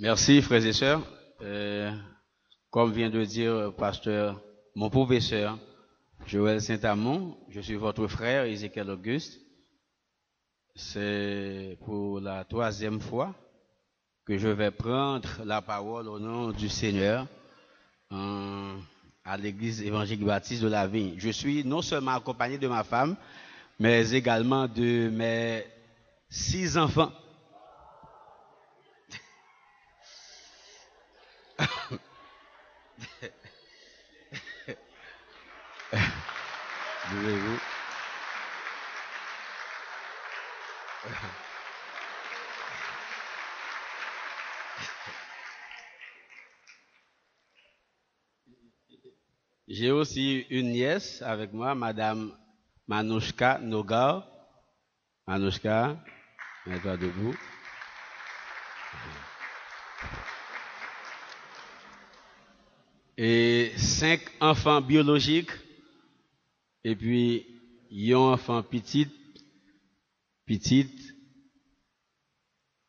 Merci, frères et sœurs. Comme vient de dire pasteur, mon professeur Joël Saint-Amand, je suis votre frère Ézéchiel Auguste. C'est pour la 3e fois que je vais prendre la parole au nom du Seigneur à l'église évangélique baptiste de la Vigne. Je suis non seulement accompagné de ma femme, mais également de mes 6 enfants. J'ai aussi une nièce avec moi, Madame Manouchka Nogar. Manouchka, mets-toi debout. Et 5 enfants biologiques. Et puis, un enfant petit,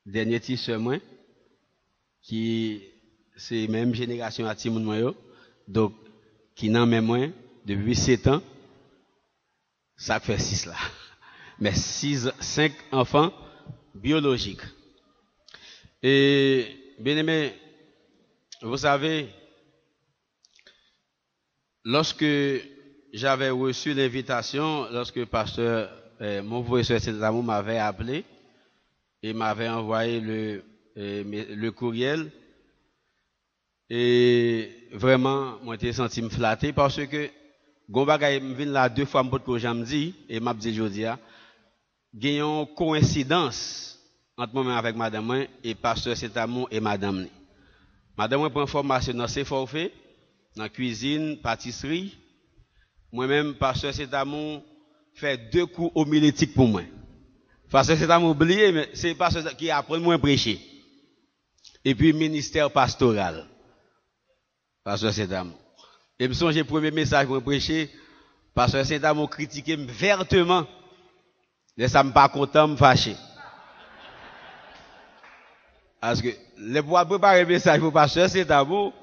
dernier petit seulement, qui c'est même génération à Timoun Moyo, donc qui n'en met moins depuis 7 ans, ça fait 6 là. Mais 5 enfants biologiques. Et bien aimé, vous savez, lorsque j'avais reçu l'invitation, lorsque pasteur, mon professeur Saint-Amand m'avait appelé et m'avait envoyé le courriel, et vraiment, moi, j'ai senti me flatter parce que, Gombagay me vient là 2 fois pour j'aime dit, et m'a dit aujourd'hui, il y a une coïncidence entre moi avec madame et pasteur Saint-Amand et madame. Madame prend formation dans ses forfaits, dans cuisine, pâtisserie. Moi-même, pasteur Saint-Amand fait 2 cours homilétiques pour moi. Pasteur Saint-Amand oublié, mais c'est pasteur qui apprend moi à prêcher. Et puis, ministère pastoral. Pasteur Saint-Amand. Et puis, j'ai le premier message pour prêcher. Pasteur Saint-Amand critiqué vertement. Et ça me pas content, me fâché. Parce que, les pour préparer un message pour pasteur Saint-Amand,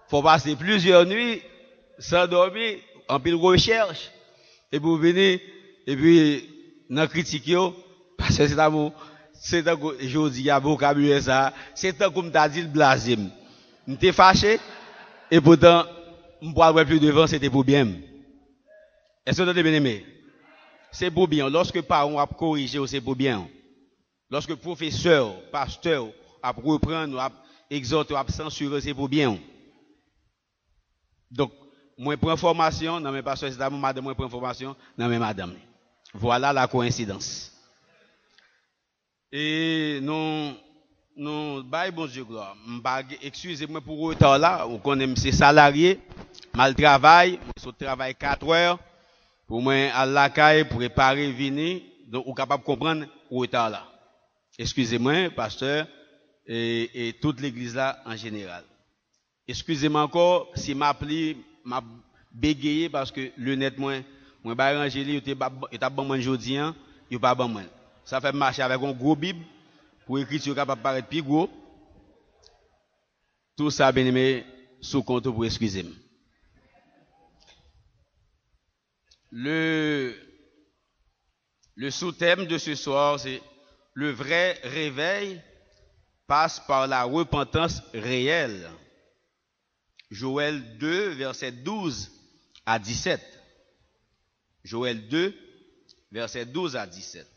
faut passer plusieurs nuits sans dormir, en pile recherche. Et pour venir, et puis, dans critique, pasteur Saint-Amand, c'est tant que je dis, il y a vocabulaire ça, c'est tant comme t'as dit le blasime. M'étais fâché, et pourtant, m'pouvais plus devant, c'était pour bien. Est-ce que vous avez bien aimé? C'est pour bien. Lorsque parents a corrigé, c'est pour bien. Lorsque professeur, pasteur, a reprendre, a exhorter, a censurer, c'est pour bien. Donc, moi, prends formation, dans mes pasteurs, c'est madame, moi, prends formation, dans mes madame. Voilà la coïncidence. Et non, bye, bon Dieu, gloire. Excusez-moi pour le retard là, on connaît ces salariés, mal travail, je travaille 4 heures, pour moi, à la caille, pour préparer, venir, donc, on est capable de comprendre le retard là. Excusez-moi, pasteur, et toute l'église là, en général. Excusez-moi encore, si m'a bégayé, parce que le net, moi, arrangé, il était bon, moi, aujourd'hui, il pas bon, moi. Ça fait marcher avec un gros Bible, pour écriture capable de paraître plus gros. Tout ça, bien aimé, sous compte pour excuser. Le sous-thème de ce soir, c'est le vrai réveil passe par la repentance réelle. Joël 2, verset 12 à 17. Joël 2, verset 12 à 17.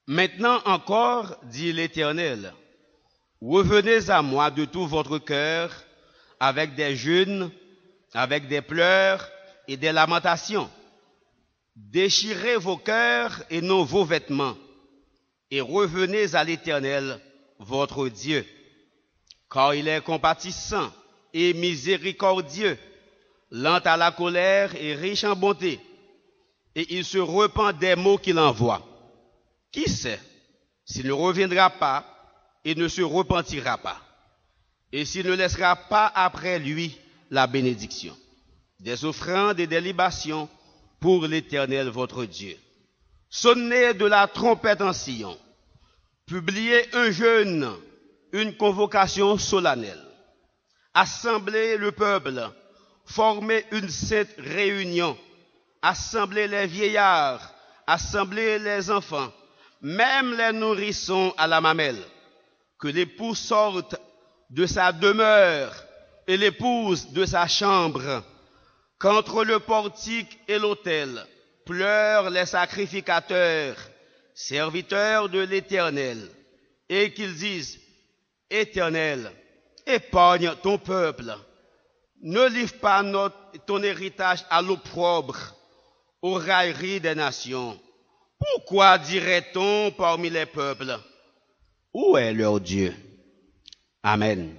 Maintenant encore, dit l'Éternel, revenez à moi de tout votre cœur, avec des jeûnes, avec des pleurs et des lamentations. Déchirez vos cœurs et non vos vêtements, et revenez à l'Éternel, votre Dieu, car il est compatissant et miséricordieux, lent à la colère et riche en bonté, et il se repent des maux qu'il envoie. Qui sait s'il ne reviendra pas et ne se repentira pas, et s'il ne laissera pas après lui la bénédiction, des offrandes et des libations pour l'Éternel votre Dieu. Sonnez de la trompette en Sion, publier un jeûne, une convocation solennelle, assembler le peuple, former une sainte réunion, assembler les vieillards, assembler les enfants, même les nourrissons à la mamelle, que l'époux sorte de sa demeure et l'épouse de sa chambre, qu'entre le portique et l'autel pleurent les sacrificateurs, serviteurs de l'Éternel, et qu'ils disent, Éternel, épargne ton peuple, ne livre pas ton héritage à l'opprobre, aux railleries des nations. Pourquoi dirait-on parmi les peuples, où est leur Dieu? Amen.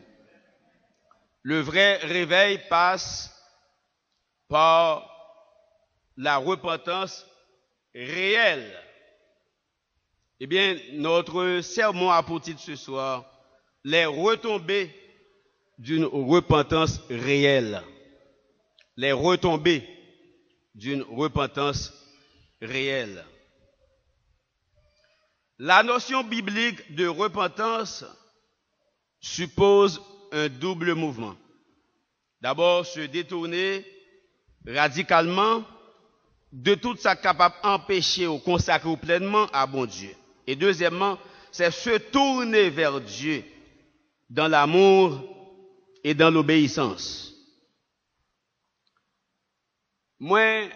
Le vrai réveil passe par la repentance réelle. Eh bien, notre sermon a pour titre ce soir, les retombées d'une repentance réelle. Les retombées d'une repentance réelle. La notion biblique de repentance suppose un double mouvement. D'abord, se détourner radicalement de tout ça capable d'empêcher ou consacrer pleinement à bon Dieu. Et deuxièmement, c'est se tourner vers Dieu dans l'amour et dans l'obéissance. Moi,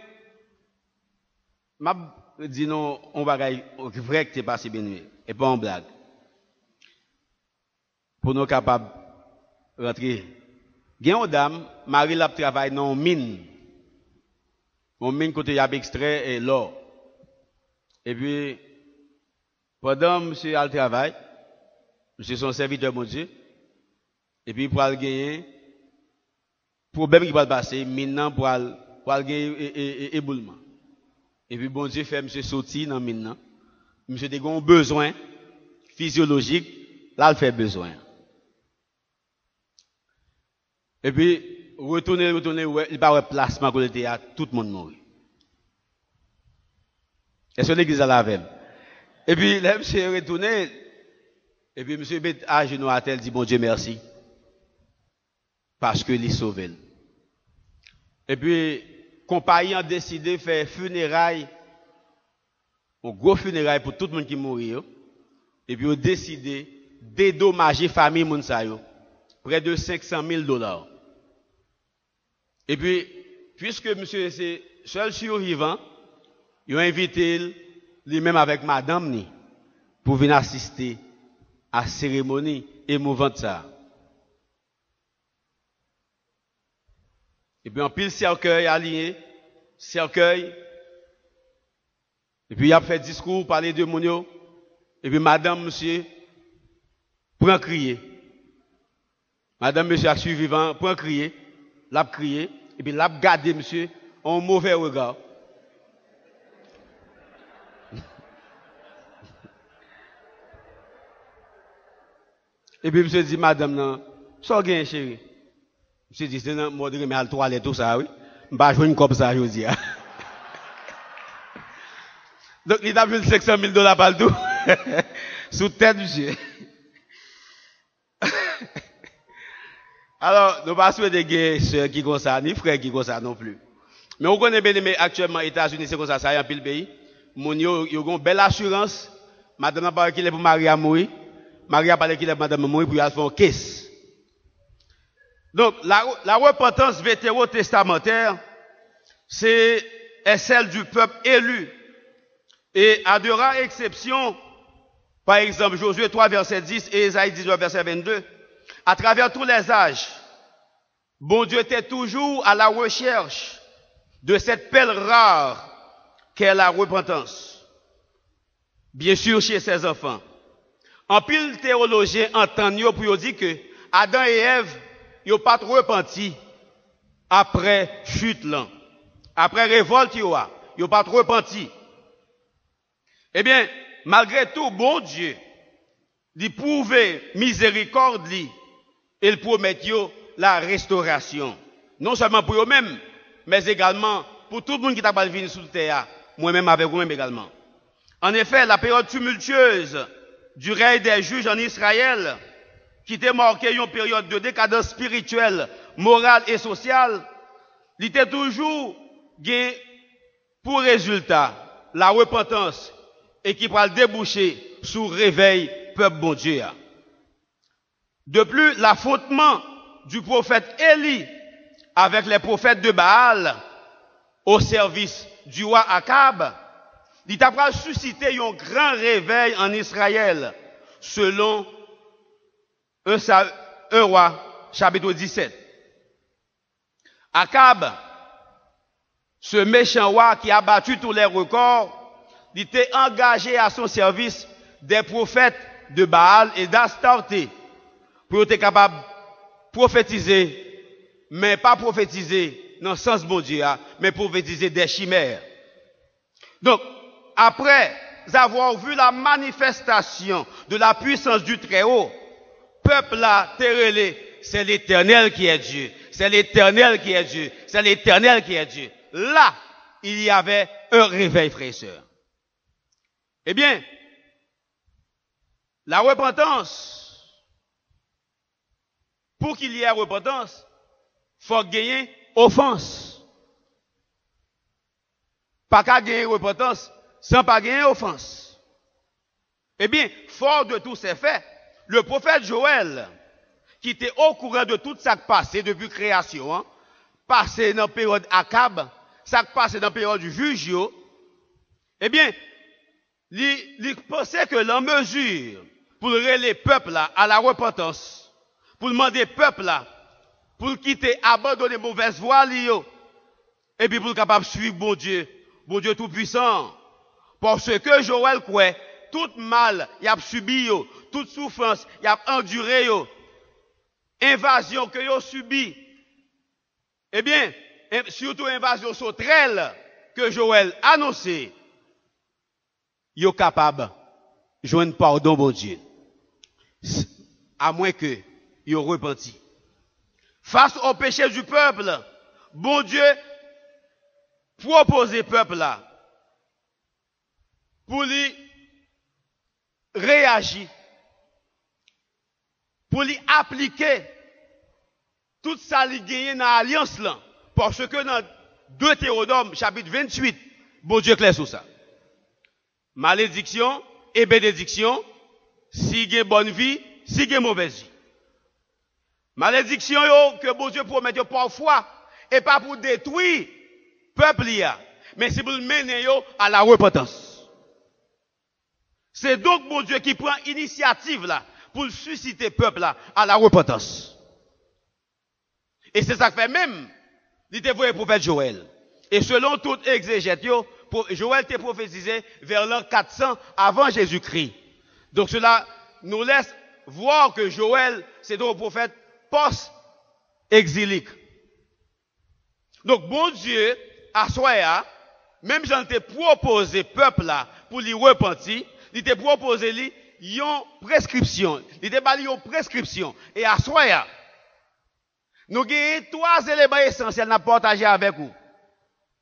je dis non, on va vrai que tu es passé bien nuit, et pas en blague. Pour nous capables de rentrer. Il y a une dame, Marie l'a travaille dans une mine. Une mine côté y a extrait et l'or. Et puis, pendant monsieur a le travail, monsieur son serviteur mon Dieu, et puis pour aller gagner, problème qui va passer, maintenant pour aller gagner éboulement. Et puis bon Dieu fait monsieur sortir dans mine. Monsieur a un besoin physiologique, là il fait besoin. Et puis, retourner, ouais, il pas de placement pour le théâtre, tout le monde mourit. Est-ce que l'église a la même? Et puis, là, monsieur est retourné, et puis monsieur met à genoux à terre, dit, bon Dieu, merci. Parce que il sauvé. Et puis, compagnie a décidé de faire funérailles, un gros funérailles pour tout le monde qui mourit. Et puis, ils ont décidé de dédommager la famille Mounsayo. Près de $500,000. Et puis, puisque monsieur est seul survivant, ils ont invité lui-même avec madame ni, pour venir assister à la cérémonie émouvante ça. Et puis en pile cercueil allié, cercueil, et puis il a fait discours, parler de Mounio, et puis madame, monsieur, prend crier. Madame, monsieur, a survivant, prend crier, l'a crié, et puis l'a gardé, monsieur, en mauvais regard. Et puis, monsieur dit, madame, non, ça gagne, chérie. Monsieur dit, c'est un mot de mais à la toilette, tout ça, oui. Je vais jouer une comme ça, je dis. Donc, il a vu $500,000 par le tout. Sous tête, monsieur. Alors, nous ne pas souhaiter des sœurs qui comme ça, ni frères qui comme ça non plus. Mais on connaît bien, mais actuellement, les États-Unis, c'est comme ça, ça y a un pile pays. Mon yo, ils ont une belle assurance. Madame n'a pas qu'il est pour Marie à mourir. Marie a parlé qu'il est pour madame à mourir pour y aller faire une caisse. Donc, la repentance vétérotestamentaire, c'est celle du peuple élu. Et à de rares exceptions, par exemple, Josué 3, verset 10 et Ésaïe 19, verset 22, à travers tous les âges, bon Dieu était toujours à la recherche de cette perle rare qu'est la repentance. Bien sûr, chez ses enfants. En pile théologien entend pour dire que Adam et Ève, ils n'ont pas repenti après chute là. Après révolte, ils n'ont pas repenti. Eh bien, malgré tout, bon Dieu, il prouve miséricorde, et il promet la restauration. Non seulement pour eux-mêmes, mais également pour tout le monde qui t'a pas venu sur la terre, moi-même avec vous-même également. En effet, la période tumultueuse du règne des juges en Israël, qui était marqué une période de décadence spirituelle, morale et sociale, il était toujours pour résultat la repentance et qui va déboucher sur réveil peuple bon Dieu. De plus, l'affrontement du prophète Élie avec les prophètes de Baal au service du roi Akab, il a suscité un grand réveil en Israël, selon 1 roi, chapitre 17. Akab, ce méchant roi qui a battu tous les records, il était engagé à son service des prophètes de Baal et d'Astarté pour être capable de prophétiser, mais pas prophétiser dans le sens bon Dieu, mais prophétiser des chimères. Donc, après avoir vu la manifestation de la puissance du Très-Haut, peuple là, terrelé, c'est l'Éternel qui est Dieu. C'est l'Éternel qui est Dieu. C'est l'Éternel qui est Dieu. Là, il y avait un réveil, frères et sœurs. Eh bien, la repentance, pour qu'il y ait repentance, il faut gagner offense. Pas qu'à gagner repentance sans pas gagner offense. Eh bien, fort de tous ces faits, le prophète Joël, qui était au courant de tout ça qui passait depuis création, passé dans la période Akab, ça qui passait dans la période du juge, eh bien, il pensait que la mesure pour les peuples là à la repentance, pour demander peuple là, pour quitter, abandonner mauvaise voie, et puis pour capable de suivre bon Dieu tout-puissant. Parce que Joël croit, tout mal, il a subi, toute souffrance, il a enduré, invasion que il a subi. Eh bien, surtout invasion sauterelle que Joël a annoncé, il est capable de joindre pardon, bon Dieu. À moins que il repenti. Face au péché du peuple, bon Dieu propose au peuple là pour lui réagir, pour lui appliquer tout ça qui gagne dans l'alliance là. Parce que dans 2 Théodome, chapitre 28, bon Dieu clair sur ça. Malédiction et bénédiction, si il y a bonne vie, si il y a mauvaise vie. Malédiction que bon Dieu promet parfois, et pas pour détruire le peuple, mais c'est pour mener à la repentance. C'est donc bon Dieu qui prend initiative là, pour susciter le peuple là, à la repentance. Et c'est ça que fait même, il était le prophète Joël. Et selon toute exégète, Joël était prophétisé vers l'an 400 avant Jésus-Christ. Donc cela nous laisse voir que Joël, c'est donc un prophète post-exilique. Donc bon Dieu, à soi, même j'en ai proposé peuple là pour lui repentir, il t'a proposé lui une prescription. Il t'a parlé une prescription. Et à soi, nous avons 3 éléments essentiels à partager avec vous,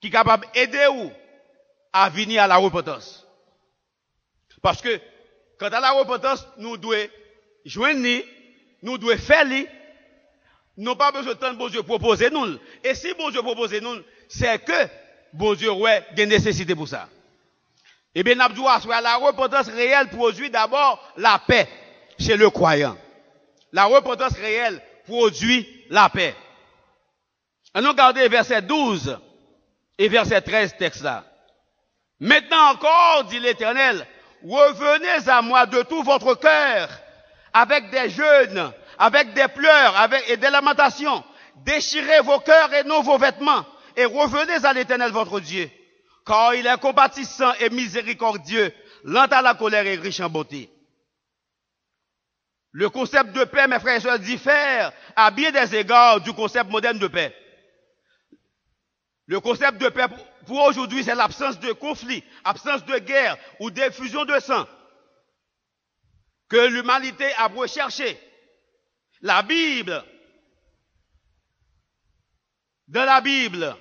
qui sont capables d'aider vous à venir à la repentance. Parce que, quant à la repentance, nous devons joindre, nous devons faire, nous n'avons pas besoin de temps de bon Dieu proposer nous. Et si bon Dieu propose nous, c'est que bon Dieu a des nécessités pour ça. Eh bien, la repentance réelle produit d'abord la paix chez le croyant. La repentance réelle produit la paix. Nous regardons verset 12 et verset 13, texte là. Maintenant encore, dit l'Éternel, revenez à moi de tout votre cœur, avec des jeûnes, avec des pleurs, et des lamentations. Déchirez vos cœurs et non vos vêtements, et revenez à l'Éternel votre Dieu. Car il est compatissant et miséricordieux, lent à la colère et riche en bonté. Le concept de paix, mes frères et sœurs, diffère à bien des égards du concept moderne de paix. Le concept de paix pour aujourd'hui, c'est l'absence de conflit, absence de guerre ou d'effusion de sang que l'humanité a recherché. La Bible, dans la Bible,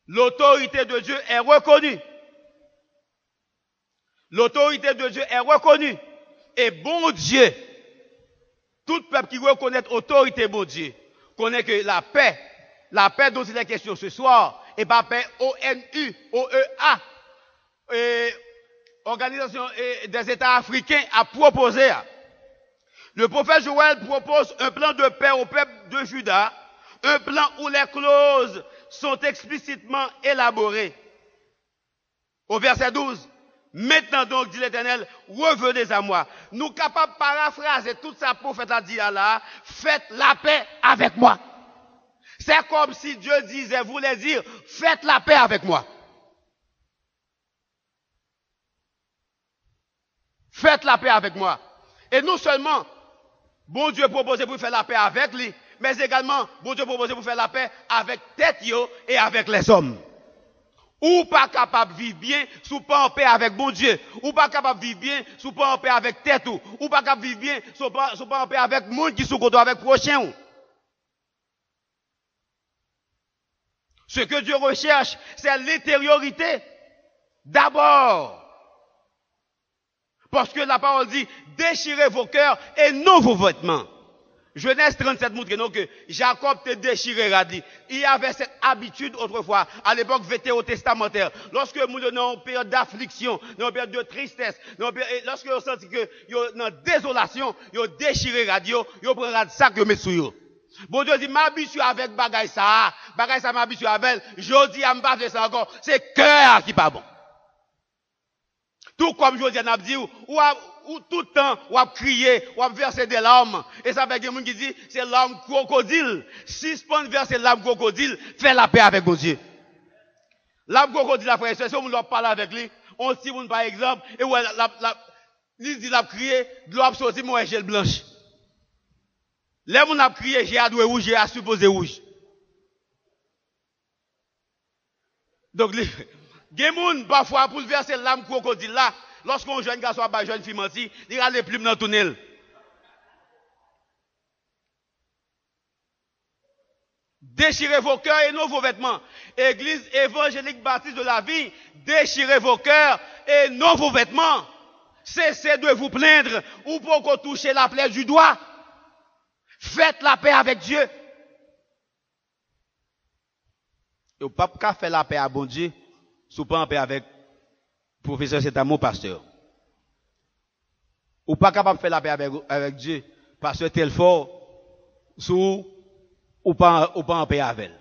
l'autorité de Dieu est reconnue. L'autorité de Dieu est reconnue. Et bon Dieu, tout peuple qui reconnaît l'autorité de bon Dieu, connaît que la paix dont il est question ce soir, et pas paix ONU, OEA, Organisation des États africains, a proposé. Le prophète Joël propose un plan de paix au peuple de Juda, un plan où les clauses sont explicitement élaborées. Au verset 12, maintenant donc, dit l'Éternel, revenez à moi. Nous capables de paraphraser tout ça prophète a dit là, faites la paix avec moi. C'est comme si Dieu voulait dire, faites la paix avec moi. Faites la paix avec moi. Et non seulement, bon Dieu proposé pour faire la paix avec lui, mais également, bon Dieu proposé pour faire la paix avec tête yo et avec les hommes. Ou pas capable de vivre bien, sous pas en paix avec bon Dieu. Ou pas capable de vivre bien, sous pas en paix avec tête ou pas capable de vivre bien, sous pas en paix avec monde qui sont contre avec prochain. Ce que Dieu recherche, c'est l'intériorité. D'abord. Parce que la parole dit, déchirez vos cœurs et non vos vêtements. Genèse 37 montre que Jacob te déchiré radis. Il y avait cette habitude autrefois, à l'époque vétérotestamentaire. Lorsque nous sommes en période d'affliction, dans une période de tristesse, lorsque vous sentez que vous êtes dans désolation, vous déchirez radio, vous prenez un sac, vous mettez sur vous. Bon Dieu dit, m'habitue avec bagay ça m'habitue avec, je dis à m'pas faire ça encore, c'est cœur qui pas bon. Tout comme je dis à dit, ou tout le temps, ou à crier, ou à verser des larmes. Et ça fait que quelqu'un qui dit, c'est larmes crocodile. Si ce point verser larmes crocodile, fais la paix avec mon Dieu. Larmes crocodile, la frère, si on leur parle avec lui, on dit, par exemple, et ouais, il dit, la crier, de l'eau sorti, moi, j'ai le blanche. Là, on a crié, j'ai adoué rouge, j'ai à supposé rouge. Donc, il y a des gens, parfois, pour verser l'âme crocodile là, lorsqu'on jeune garçon à jeune fille menti, il a les plumes dans le tunnel. Déchirez vos cœurs et non vos vêtements. Église évangélique baptiste de la vie, déchirez vos cœurs et non vos vêtements. Cessez de vous plaindre ou pour qu'on touche la plaie du doigt. Faites la paix avec Dieu. Et au pape qu'a fait la paix à bon Dieu, sous pas en paix avec professeur, c'est un mot pasteur. Ou pas capable de faire la paix avec Dieu, pasteur tel fort, sous, ou pas en paix avec elle.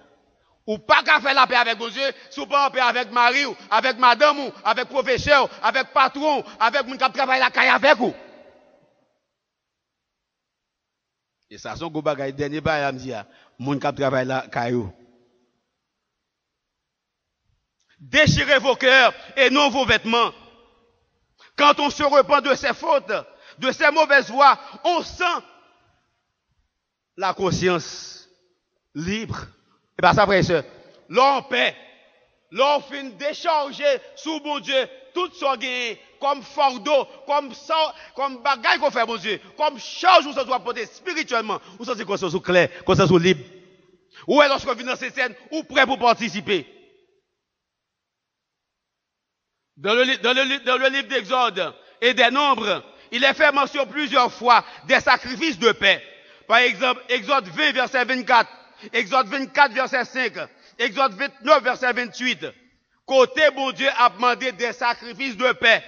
Ou pas capable de faire la paix avec bon Dieu, sous pas en paix avec Marie, ou avec madame, ou avec professeur, avec patron, avec mon qui travaille la caille avec vous. Et ça, son gros bagay, dernier bagay, me dit, mon qui travaille la caille. Déchirez vos cœurs et non vos vêtements. Quand on se repent de ses fautes, de ses mauvaises voies, on sent la conscience libre. Et bien ça, frère et soeur, l'on paix, l'on fin décharger sous bon Dieu, tout son gain, comme fardeau, comme bagaille qu'on fait, bon Dieu, comme charge où ça doit porter spirituellement, où ça c'est qu'on soit clair, qu'on soit libre. Ou est lorsqu'on vient dans ces scènes, ou prêt pour participer. Dans le livre d'Exode et des Nombres, il est fait mention plusieurs fois des sacrifices de paix. Par exemple, Exode 20, verset 24, Exode 24, verset 5, Exode 29, verset 28. Côté bon Dieu a demandé des sacrifices de paix.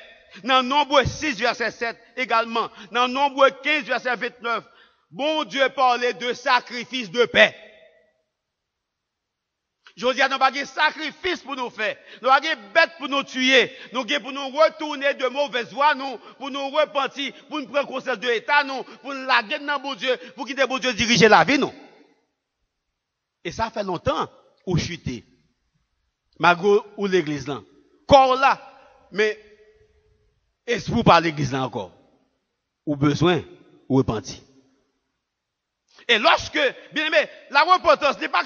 Dans Nombre 6, verset 7 également. Dans Nombre 15, verset 29, bon Dieu parlait de sacrifices de paix. Je dis, nous n'avons pas de sacrifice pour nous faire. Nous n'avons pas de bête pour nous tuer. Nous avons pour nous retourner de mauvaises voies, pour nous repentir, pour nous prendre conscience de l'État, pour nous laguer dans bon Dieu, pour quitter bon Dieu diriger la vie, nous. Et ça fait longtemps, ou chuter. Malgré ou l'église là. Corps là. Mais, esprit par l'église là encore. Ou besoin, ou repentir. Et lorsque, bien aimé, la repentance n'est pas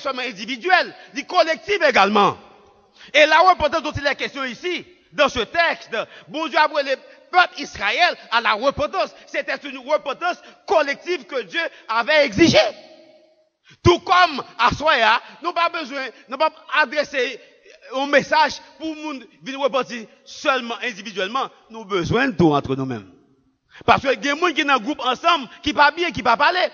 seulement individuelle, elle est collective également. Et la repentance dont il est question ici, dans ce texte, bon Dieu a appelé le peuple Israël à la repentance. C'était une repentance collective que Dieu avait exigée. Tout comme à Soya, nous n'avons pas besoin, nous n'avons pas adressé un message pour nous venir repartir seulement individuellement, nous avons besoin de tout entre nous-mêmes. Parce que il y a des gens qui sont dans un groupe ensemble, qui pas bien, qui pas parler.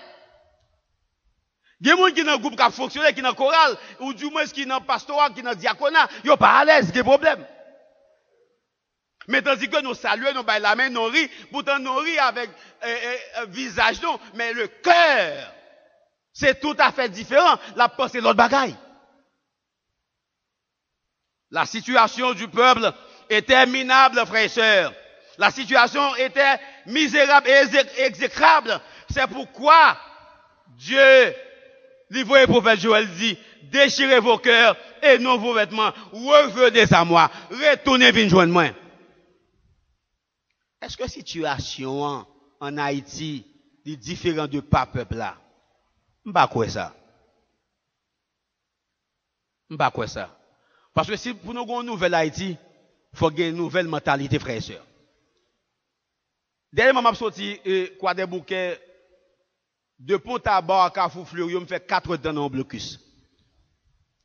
Il y a des gens qui sont dans un groupe qui fonctionne, qui sont dans chorale, ou du moins qui sont dans pastorat, qui sont dans diaconat, ils sont pas à l'aise, il y a des problèmes. Mais tandis que nous saluons, nous baillons la main, nous rions, pourtant nous rions avec visage, non, mais le cœur, c'est tout à fait différent. La pensée, l'autre bagaille. La situation du peuple était minable, frères et sœurs. La situation était misérable et exécrable. C'est pourquoi Dieu, livré le prophète Joël dit, déchirez vos cœurs et non vos vêtements. Revenez à moi. Retournez, venez joindre moi. Est-ce que la situation en Haïti est différente de pas peuple là? M'pas quoi ça? M'pas quoi ça? Parce que si pour nous avons une nouvelle Haïti, il faut gagner une nouvelle mentalité, frères et sœurs. Dernièrement, je suis sorti quoi des bouquets de Pont-à-Bar à Carrefour Fleuriot, me fait 4 temps dans le blocus.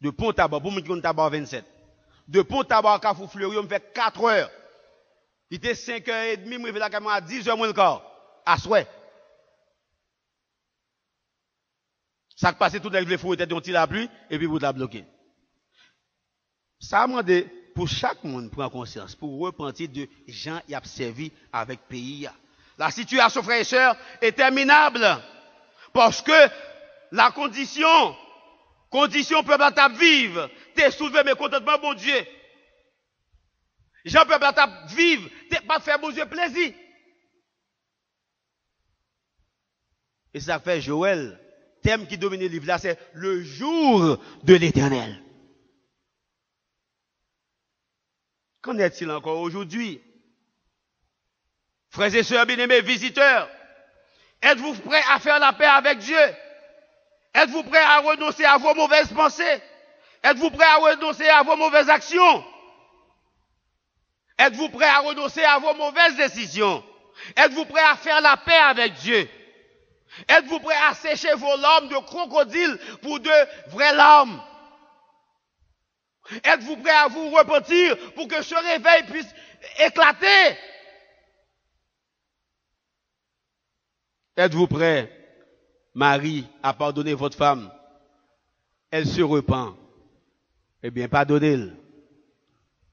De Pont-à-Bar, pour moi qui compte à Bar 27. De Pont-à-Bar à Carrefour Fleuriot, me fait 4 heures. Il était 5h30, je me réveille la caméra à 10h moins le quart. À souhait. Ça passe tout avec les fous étaient dont il a plu, et puis vous la bloqué. Ça a demandé pour chaque monde prendre conscience, pour repentir de gens qui ont servi avec pays. La situation, frères et sœurs, est terminable. Parce que la condition peuple à vivre, t'es soulevé mais contentement, bon Dieu. Jean peuple à vivre, t'es pas faire bon Dieu plaisir. Et ça fait Joël, thème qui domine le livre là, c'est le jour de l'Éternel. Qu'en est-il encore aujourd'hui? Frères et sœurs bien-aimés, visiteurs, êtes-vous prêts à faire la paix avec Dieu? Êtes-vous prêts à renoncer à vos mauvaises pensées? Êtes-vous prêts à renoncer à vos mauvaises actions? Êtes-vous prêts à renoncer à vos mauvaises décisions? Êtes-vous prêts à faire la paix avec Dieu? Êtes-vous prêts à sécher vos larmes de crocodile pour de vraies larmes? Êtes-vous prêts à vous repentir pour que ce réveil puisse éclater? Êtes-vous prêts, Marie, à pardonner votre femme? Elle se repent. Eh bien, pardonnez-le.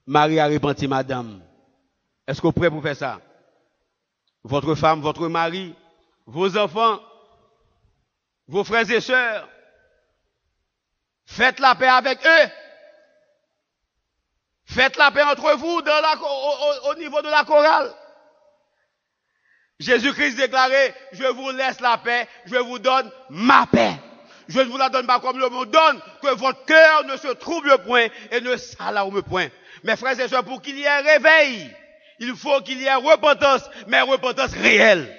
Marie a repenti, madame. Est-ce que vous êtes prêts pour faire ça? Votre femme, votre mari, vos enfants, vos frères et sœurs, faites la paix avec eux. Faites la paix entre vous au niveau de la chorale. Jésus-Christ déclarait, je vous laisse la paix, je vous donne ma paix. Je ne vous la donne pas comme le monde donne, que votre cœur ne se trouble point et ne s'alarme point. Mes frères et sœurs, pour qu'il y ait un réveil, il faut qu'il y ait repentance, mais repentance réelle.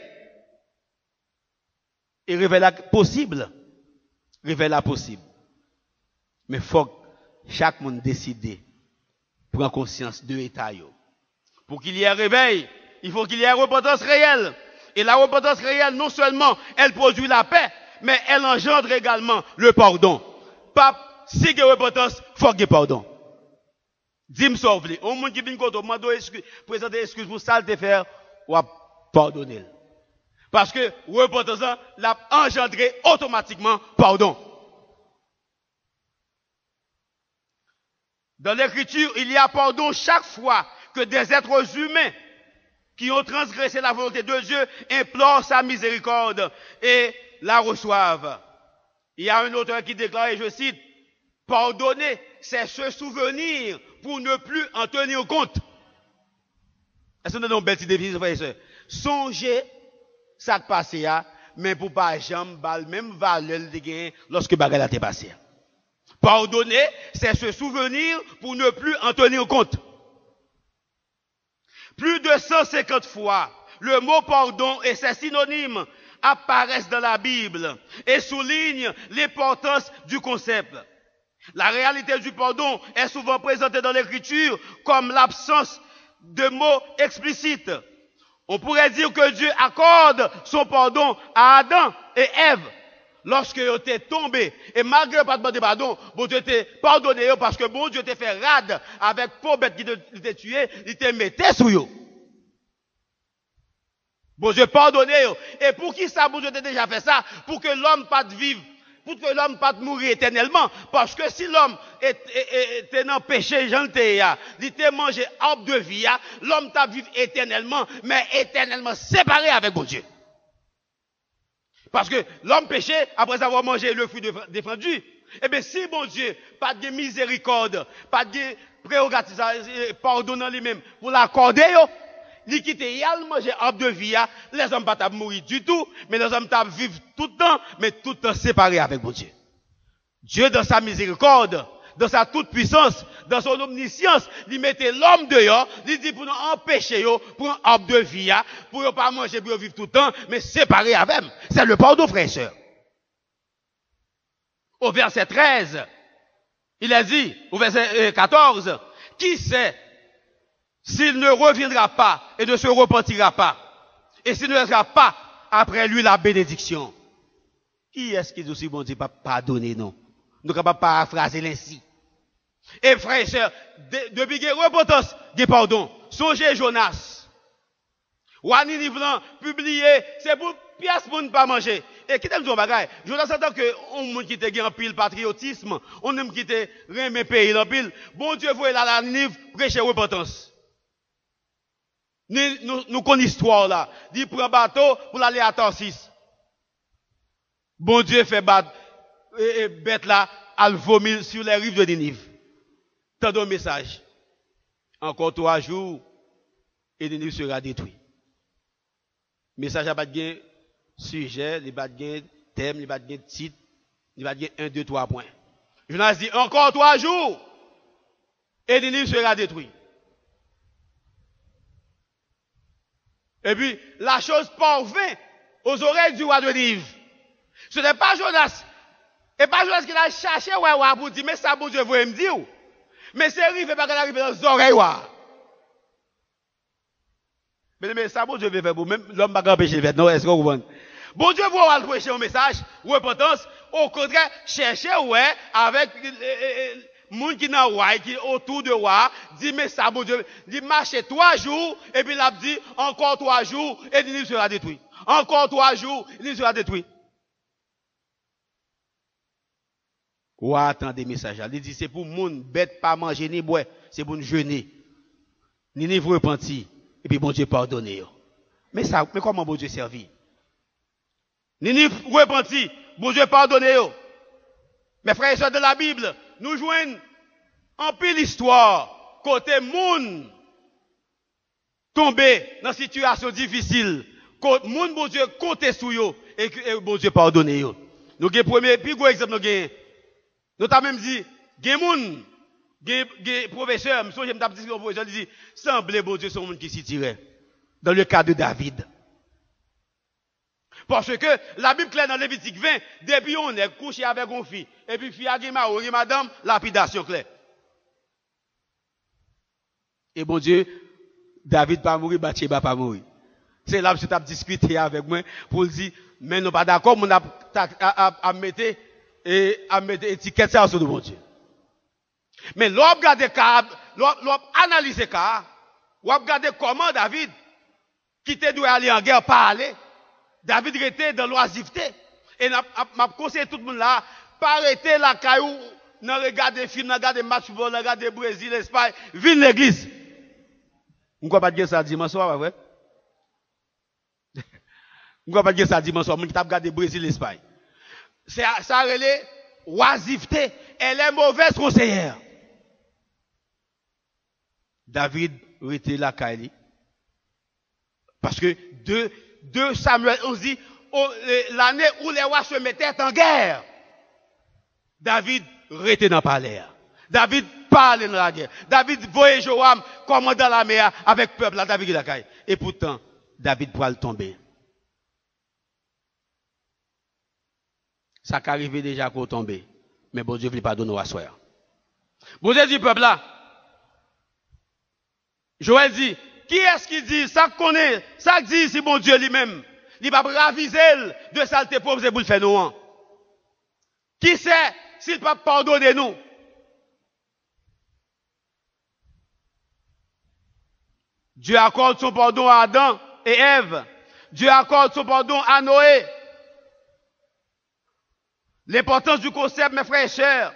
Et réveil possible. Réveil possible. Mais il faut que chaque monde décide, prendre conscience de l'état. Pour qu'il y ait un réveil, il faut qu'il y ait une repentance réelle. Et la repentance réelle, non seulement, elle produit la paix, mais elle engendre également le pardon. Pape, si il y a repentance, il faut qu'il y ait pardon. Dis-moi ça, vous voulez. Au monde qui vient contre moi, présenter excuse pour ça, le faire, ou pardonner. Parce que repentance, l'a engendré automatiquement pardon. Dans l'écriture, il y a pardon chaque fois que des êtres humains qui ont transgressé la volonté de Dieu implorent sa miséricorde et la reçoivent. Il y a un auteur qui déclare, et je cite, pardonner, c'est se souvenir pour ne plus en tenir compte. Est-ce qu'on a une belle idée, frères et sœurs? Songez, ça te passe, mais pour pas jamais, même valeur de gagner lorsque bagarre t'est passé. Pardonner, c'est se souvenir pour ne plus en tenir compte. Plus de 150 fois, le mot pardon et ses synonymes apparaissent dans la Bible et soulignent l'importance du concept. La réalité du pardon est souvent présentée dans l'écriture comme l'absence de mots explicites. On pourrait dire que Dieu accorde son pardon à Adam et Ève lorsque vous êtes tombé, et malgré pas de pardon, bon Dieu t'a pardonné parce que bon Dieu t'a fait rade avec pauvre bête qui t'a tué, il t'a mis sur vous. Bon Dieu pardonné. Et pour qui ça, bon Dieu t'a déjà fait ça? Pour que l'homme pas de vivre, pour que l'homme pas de mourir éternellement. Parce que si l'homme était dans le péché, il t'a mangé arbre de vie, l'homme t'a vivre éternellement, mais éternellement séparé avec bon Dieu. Parce que l'homme péché, après avoir mangé le fruit défendu, eh bien, si bon Dieu, pas de miséricorde, pas de prérogative, pardonnant lui-même, pour l'accorder, il quitte yal manger arbre de vie, les hommes pas mourir du tout, mais les hommes t'a vivre tout le temps, mais tout le temps séparés avec bon Dieu. Dieu, dans sa miséricorde, dans sa toute puissance, dans son omniscience, il mettait l'homme dehors, il dit pour nous empêcher, pour un arbre de vie, pour ne pas manger, pour vivre tout le temps, mais séparés avec. C'est le pardon, frères et sœurs. Au verset 13, il a dit, au verset 14, qui sait s'il ne reviendra pas et ne se repentira pas, et s'il ne sera pas après lui la bénédiction. Qui est-ce qui dit aussi, bon Dieu, pas pardonner, non? Nous ne pouvons pas paraphraser l'ainsi. Et frères et sœurs, depuis qu'il y a repentance, il y a pardon. Songez Jonas. Wani Nivlan, publié, c'est pour pièce pour ne pas manger. Et qui t'aime son bagage? Jonas entend que on qui te gagne en pile patriotisme, on aime qui te remet pays en pile. Bon Dieu, vous là la Nive, prêcher repentance. Nous connaissons l'histoire là. Il prend un bateau pour aller à Tarsis. Bon Dieu fait battre bête là, à vomir sur les rives de Ninive. Tant de message. Encore 3 jours, et Ninive sera détruit. Message n'a pas de sujet, il n'a pas de thème, il n'a pas de titre, il n'a pas de 1, 2, 3 points. Jonas dit, encore 3 jours, et Ninive sera détruit. Et puis, la chose parvint aux oreilles du roi de Ninive. Ce n'est pas Jonas. Et pas Jonas qui l'a cherché, ouais, pour dire, mais ça, bon Dieu, vous me dire. Mais c'est arrivé pas qu'elle arrive dans les oreilles, ouais. Mais ça, bon Dieu, veut faire pour même l'homme va empêcher de faire. Non, est-ce que vous comprenez? Bon Dieu, vous allez prêcher un message, repentance, au contraire, chercher, ouais, avec, moun qui n'a ouais, qui autour de ouais, dit, mais ça, bon Dieu, dit, marchez 3 jours, et puis il a dit, encore 3 jours, et il sera détruit. Encore 3 jours, il sera détruit. Ou attendez message. Il dit c'est pour moun bête pas manger ni boire, c'est pour nous jeûner. Ni vous repentir et puis bon Dieu pardonner. Mais comment bon Dieu servir? Ni repentir, bon Dieu pardonner. Mes frères et sœurs de la Bible, nous joignons en pile l'histoire côté moun tombé dans situation difficile. Moun bon Dieu compter sur yo et bon Dieu pardonner yo. Nous avons premier plus gros exemple nous avons. Nous avons même dit, gen moun, gen professeur, je me dit, professeur, dit, semblez bon Dieu, son monde qui s'y tirait. Dans le cas de David. Parce que la Bible claire dans Lévitique 20, depuis on est couché avec une fille, et puis fille a dit, madame, lapidation claire. Et bon Dieu, David pas mourir, Bathsheba pas mourir. C'est là que tu as discuté avec moi pour dire, mais nous pas d'accord, on a mettre et à mettre étiquette sur le bon Dieu. Mais l'on regarde l'on analyse le cas, on regarde comment David, qui était dû aller en guerre, pas aller. David était dans l'oisiveté. Et m'a conseillé tout le monde là, pas arrêter la caillou, n'a regarder film, n'a regarder match football, n'a regarder Brésil, Espagne, vive l'église. On ne peut pas dire ça dimanche soir, vrai? On ne peut pas dire ça dimanche soir, on qui t'a regardé Brésil, Espagne. Ça relève oisiveté. Elle est mauvaise conseillère. David était la Kaili. Parce que 2 Samuel, on dit, l'année où les rois se mettaient en guerre, David était dans le palais. David parlait dans la guerre. David voyait Joam commandant la mer avec le peuple. Là, David la Kaili. Et pourtant, David pourrait tomber. Ça qui arrivé déjà qu'on tombe. Mais bon Dieu ne veut pas donner à soi. Bon Dieu dit peuple là. Joël dit, qui est-ce qui dit, ça dit si bon Dieu lui-même, il va raviser de saleté pauvre pour le faire nous. Qui sait s'il peut pardonner nous? Dieu accorde son pardon à Adam et Ève. Dieu accorde son pardon à Noé. L'importance du concept, mes frères et sœurs,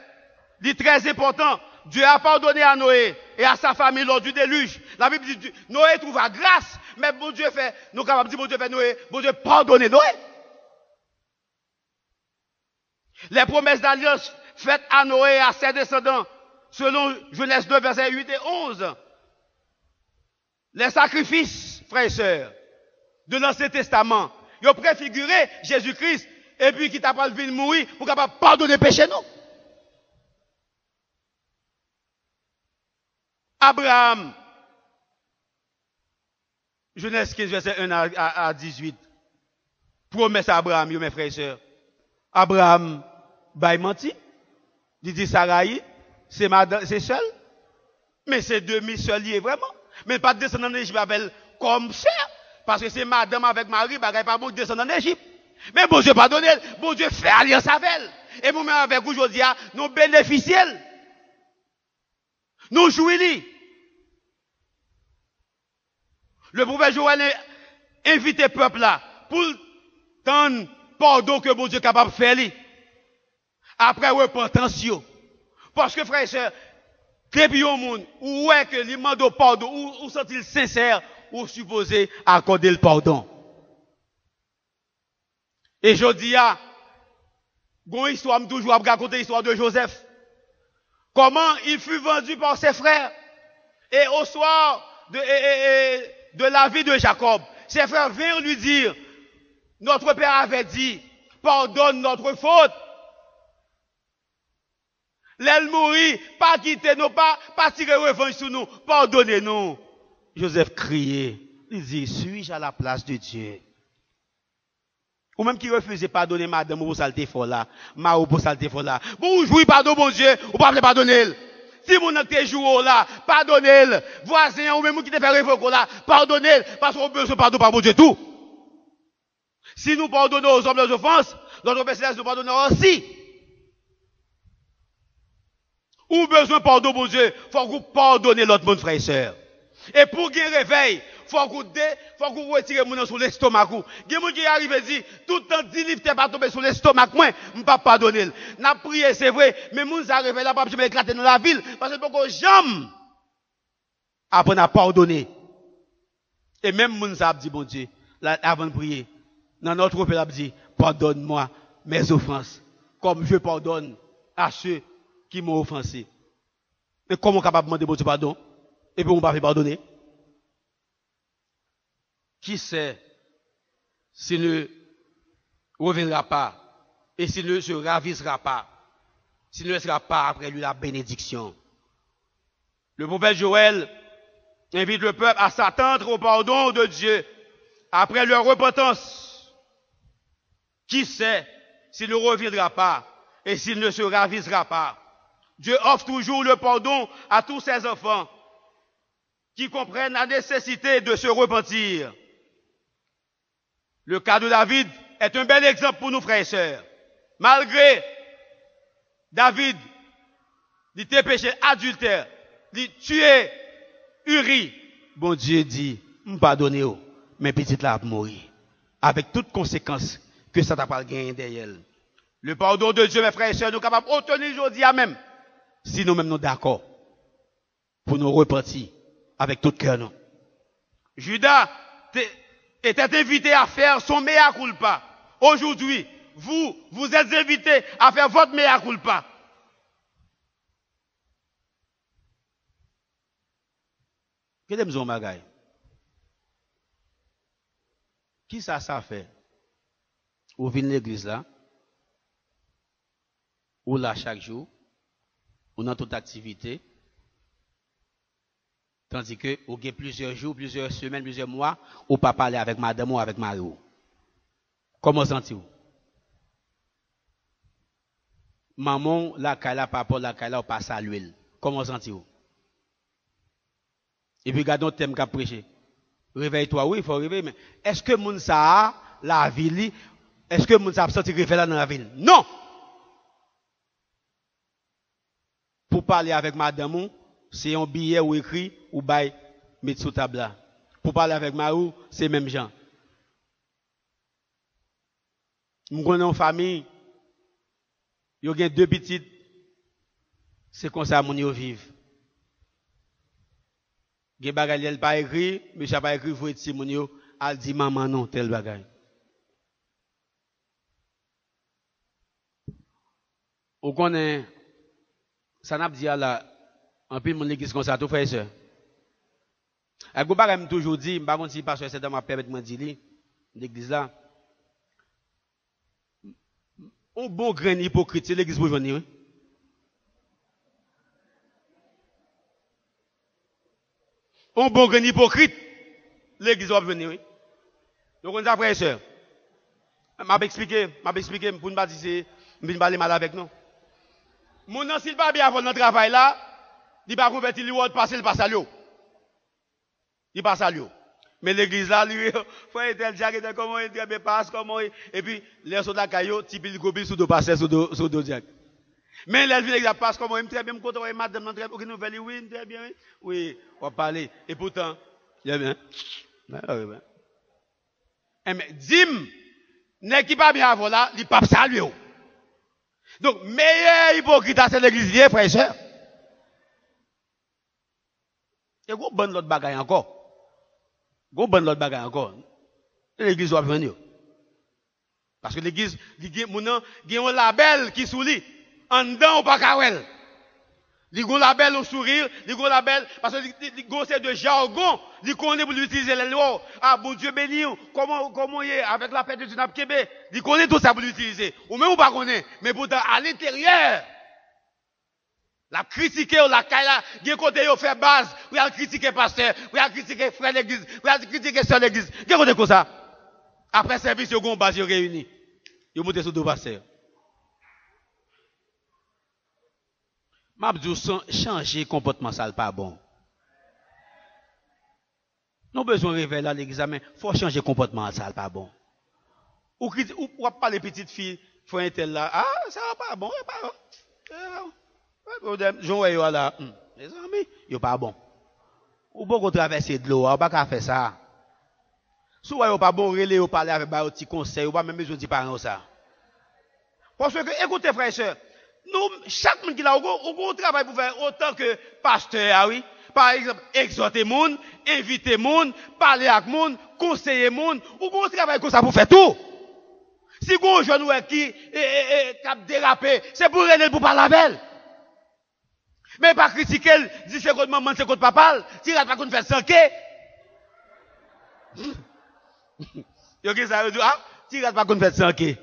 est très important. Dieu a pardonné à Noé et à sa famille lors du déluge. La Bible dit, Noé trouva grâce, mais bon Dieu fait, nous sommes capables de dire, bon Dieu fait Noé, bon Dieu pardonne Noé. Les promesses d'alliance faites à Noé et à ses descendants, selon Genèse 2, versets 8 et 11. Les sacrifices, frères et sœurs, de l'Ancien Testament, ils ont préfiguré Jésus-Christ, et puis qui t'a pas levé de mourir pour capable pardonner péché nous. Abraham, Genèse 15, verset 1 à 18. Promesse à Abraham, mes frères et sœurs. Abraham, il menti. Il dit Sarai, c'est seul. Mais c'est demi seul lié vraiment. Mais pas de descendant d'Égypte avec comme frère. Parce que c'est madame avec Marie, il pas bon descendant d'Égypte. Mais bon Dieu pardonne, bon Dieu fait alliance avec elle. Et nous-mêmes avec vous aujourd'hui, nous bénéficions. Nous jouons. Le prophète Joël a invité le peuple là pour tendre pardon que bon Dieu est capable de faire. Après repentance. Parce que frères et sœurs, depuis au monde, où est que les demande pardon, où sont-ils sincères, ou supposés accorder le pardon? Et je dis, une histoire, toujours à raconter l'histoire de Joseph. Comment il fut vendu par ses frères. Et au soir de la vie de Jacob, ses frères vinrent lui dire, notre père avait dit, pardonne notre faute. L'aile mourit, pas quitter nous, pas tirer revanche sur nous, pardonnez-nous. Joseph criait, il dit, suis-je à la place de Dieu? Ou même qui refusait pardonner madame ou saleté fort là, ma ou pour saleté fort là. Vous jouez pardon bon Dieu, ou pas pardonner. Si vous n'êtes joué là, pardonnez-le. Voisin ou même qui te fait révoquer là, pardonnez-le, parce qu'on besoin de pardon par bon Dieu tout. Si nous pardonnons aux hommes leurs offenses, notre Père Céleste nous pardonnera aussi. Ou besoin de pardon, bon Dieu, faut que vous pardonnez l'autre monde, frère et sœur. Et pour qu'il réveil, faut que vous retirez mon nom sur l'estomac. Il y a des gens qui arrivent et disent, tout le temps, 10 livres, t'es pas tombé sur l'estomac, moi, je ne peux pas pardonner. N'a prié, c'est vrai, mais mon ça réveille là, je vais éclater dans la ville, parce que beaucoup jamais apprendre à pardonner. Et même mon ça dit, bon Dieu, là, avant de prier, dans notre peuple, il dit, pardonne-moi mes offenses, comme je pardonne à ceux qui m'ont offensé. Mais comment capable de demander bon Dieu pardon? Et puis on ne va pas pardonner? Qui sait s'il ne reviendra pas et s'il ne se ravissera pas, s'il ne laissera pas après lui la bénédiction? Le prophète Joël invite le peuple à s'attendre au pardon de Dieu après leur repentance. Qui sait s'il ne reviendra pas et s'il ne se ravissera pas? Dieu offre toujours le pardon à tous ses enfants qui comprennent la nécessité de se repentir. Le cas de David est un bel exemple pour nous, frères et sœurs. Malgré David, il était péché adultère, il tué Uri. Bon Dieu dit, pardonnez, mais petite là a mourir. Avec toutes conséquences que ça t'a pas gagné derrière. Le pardon de Dieu, mes frères et sœurs, nous sommes capables d'obtenir aujourd'hui à même. Si nous-mêmes nous d'accord pour nous repentir avec tout cœur. Non. Judas était invité à faire son mea culpa. Aujourd'hui, vous êtes invités à faire votre mea culpa. Qu'est-ce que vous avez? Qui ça fait? Ou venez l'église là? Ou là chaque jour? Ou dans toute activité, tandis que vous avez plusieurs jours, plusieurs semaines, plusieurs mois, ou pas parler avec madame ou avec Marie. Comment sentez-vous? Maman, la kala, papa, la kala, ou pas saluer. Comment sentez-vous? Et puis, regardons le thème qu'a prêché. Réveille-toi, oui, il faut réveiller, mais est-ce que moun sa la ville, est-ce que moun sa a senti réveil dans la ville? Non! pour parler avec madame, c'est un billet ou écrit ou bail mettre sous table là. Pour parler avec Marou, c'est même gens. Nous connaissons une famille, il y a deux petites, c'est comme ça mon yo vivent. Gen bagay elle pas écrit, monsieur pas écrit, faut être mon yo, al dit maman non tel bagay. Ou connaît ça n'a pas dit là en pile mon église comme ça tout frère sœur. A go bagay toujours dit, m'pa kon si pasteur c'est dans ma permettre moi dire l'église là. Un bon grain hypocrite, c'est l'église pour venir. Un bon grain hypocrite, l'église va venir. Donc, on a frère et sœur. M'a expliqué pour ne pas dire c'est parler mal avec nous. Mon nom s'il pas bien avant notre travail là, il va convertir le passer le passe à l'eau. Il passe à l'eau. Mais l'église là, lui, frère tel diacre comment il très bien passe comment et puis les soldats caillou type il gobi sous deux passer sous deux diacre. Mais les villes passe comment il très bien me content madame très aucune nouvelle oui très bien oui on va parler et pourtant il y a bien. Mais dim n'est qui pas bien avant là, il pas saluer. Donc meilleur hypocrite c'est l'église liée frère et sœur. Et go bonne l'autre bagaille encore. Go bonne l'autre bagaille encore. L'église doit venir. Parce que l'église, il y a un label qui soulit. En dedans, ou pas kawel. Il y a un label au sourire, il y a un label, parce que il c'est de jargon, il connaît pour utiliser les lois. Ah, bon Dieu béni, comment il est, avec la paix de Dieu, il connaît tout ça pour l'utiliser. Ou même ou pas connaît, mais pourtant, à l'intérieur, la critiquer ou la caille, il y a côté où fait base, ou a critiquer pasteur, ou a critiquer frère d'église, ou a critiquer sœur d'église. Il y a côté comme ça. Après service, il y a un base réuni. Il y a monté sur deux pasteurs. Mabdou changer comportement ça pas bon. Nous besoin de réveiller l'examen, faut changer comportement ça pas bon. Ou parler petite fille, faut un tel là, ah ça va pas bon, pas bon. Pas problème, je vois là, les amis, yo pas bon. Ou beaucoup traverser de l'eau, ou pas faire ça. Soit yo pas bon, relé ou parler avec ba petit conseil, ou pas même besoin de parents ça. Parce que écoutez frères et sœurs, nous, chaque monde qui a un travail pour faire autant que pasteur, ah oui. Par exemple, exhorter monde, inviter monde, parler avec monde, conseiller monde, ou un travail comme ça pour faire tout. Si vous jeune ou qui cap déraper, c'est pour aider pour parler avec elle. Mais pas critiquer, dire c'est contre maman, c'est contre papa, si elle pas qu'on fait sanké. Yo qui ça veut dire ah, si elle pas qu'on fait sanké.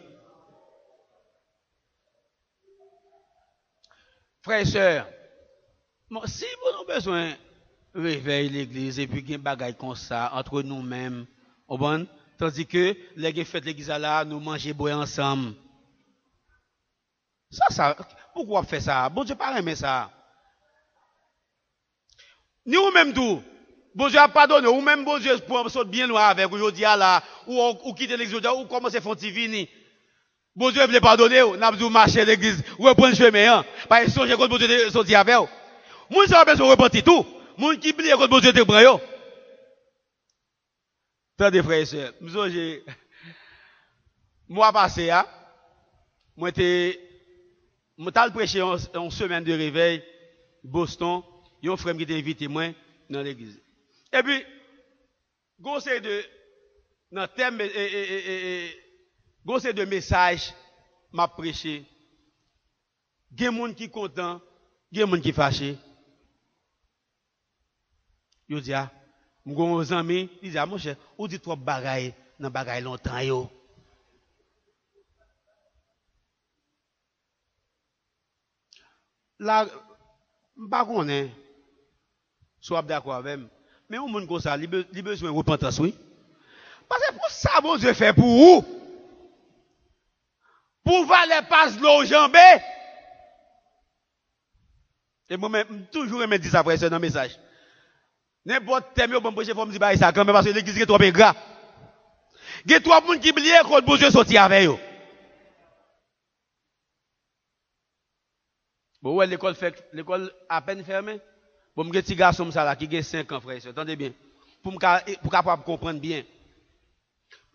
Frères et sœurs, si vous avez besoin de réveiller l'église et puis qu'il y a des bagailles comme ça entre nous-mêmes, tandis que les fêtes l'église là, nous mangeons boire ensemble. Ça, pourquoi on fait ça? Bon Dieu pas aimer ça. Ni ou même tout, bon Dieu a pardonné, ou même bon Dieu pour sauter bien loin avec aujourd'hui là, ou quitter l'église ou commencer à faire vini. Bon Dieu veut pardonner, n'a pas marcher l'église, ou prendre chemin, pas songer quand bon Dieu sorti avec vous. Moun ça besoin repentir tout. Moun qui plie quand bon Dieu te prend yo. Tendez frères et sœurs, moi passé moi t'ai prêché en semaine de réveil Boston, yon frère qui t'a invité moi dans l'église. Et puis gossé de dans thème gossé de message m'a prêché. Gen moun qui content, gen moun qui fâché. Yo dit ah, m'gon ami, il dit ah mon cher, ou dit trop bagaille dans bagaille longtemps yo. Là m'pa connait soit d'accord avec moi, mais on moun comme ça, il besoin de repentance oui. Parce que pour ça bon Dieu fait pour vous. Pour valer passe l'eau jambé. Et moi-même, toujours me dire ça après ça dans le message. N'importe thème, bon, je faut me dire ça quand même parce que l'église est trop ingrat. Il y a trois personnes qui oublient quand bon Dieu sorti avec eux. Bon, ouais, l'école à peine fermée. Bon, mon petit garçon ça là qui a 5 ans, frère, attendez bien. Pour capable comprendre bien.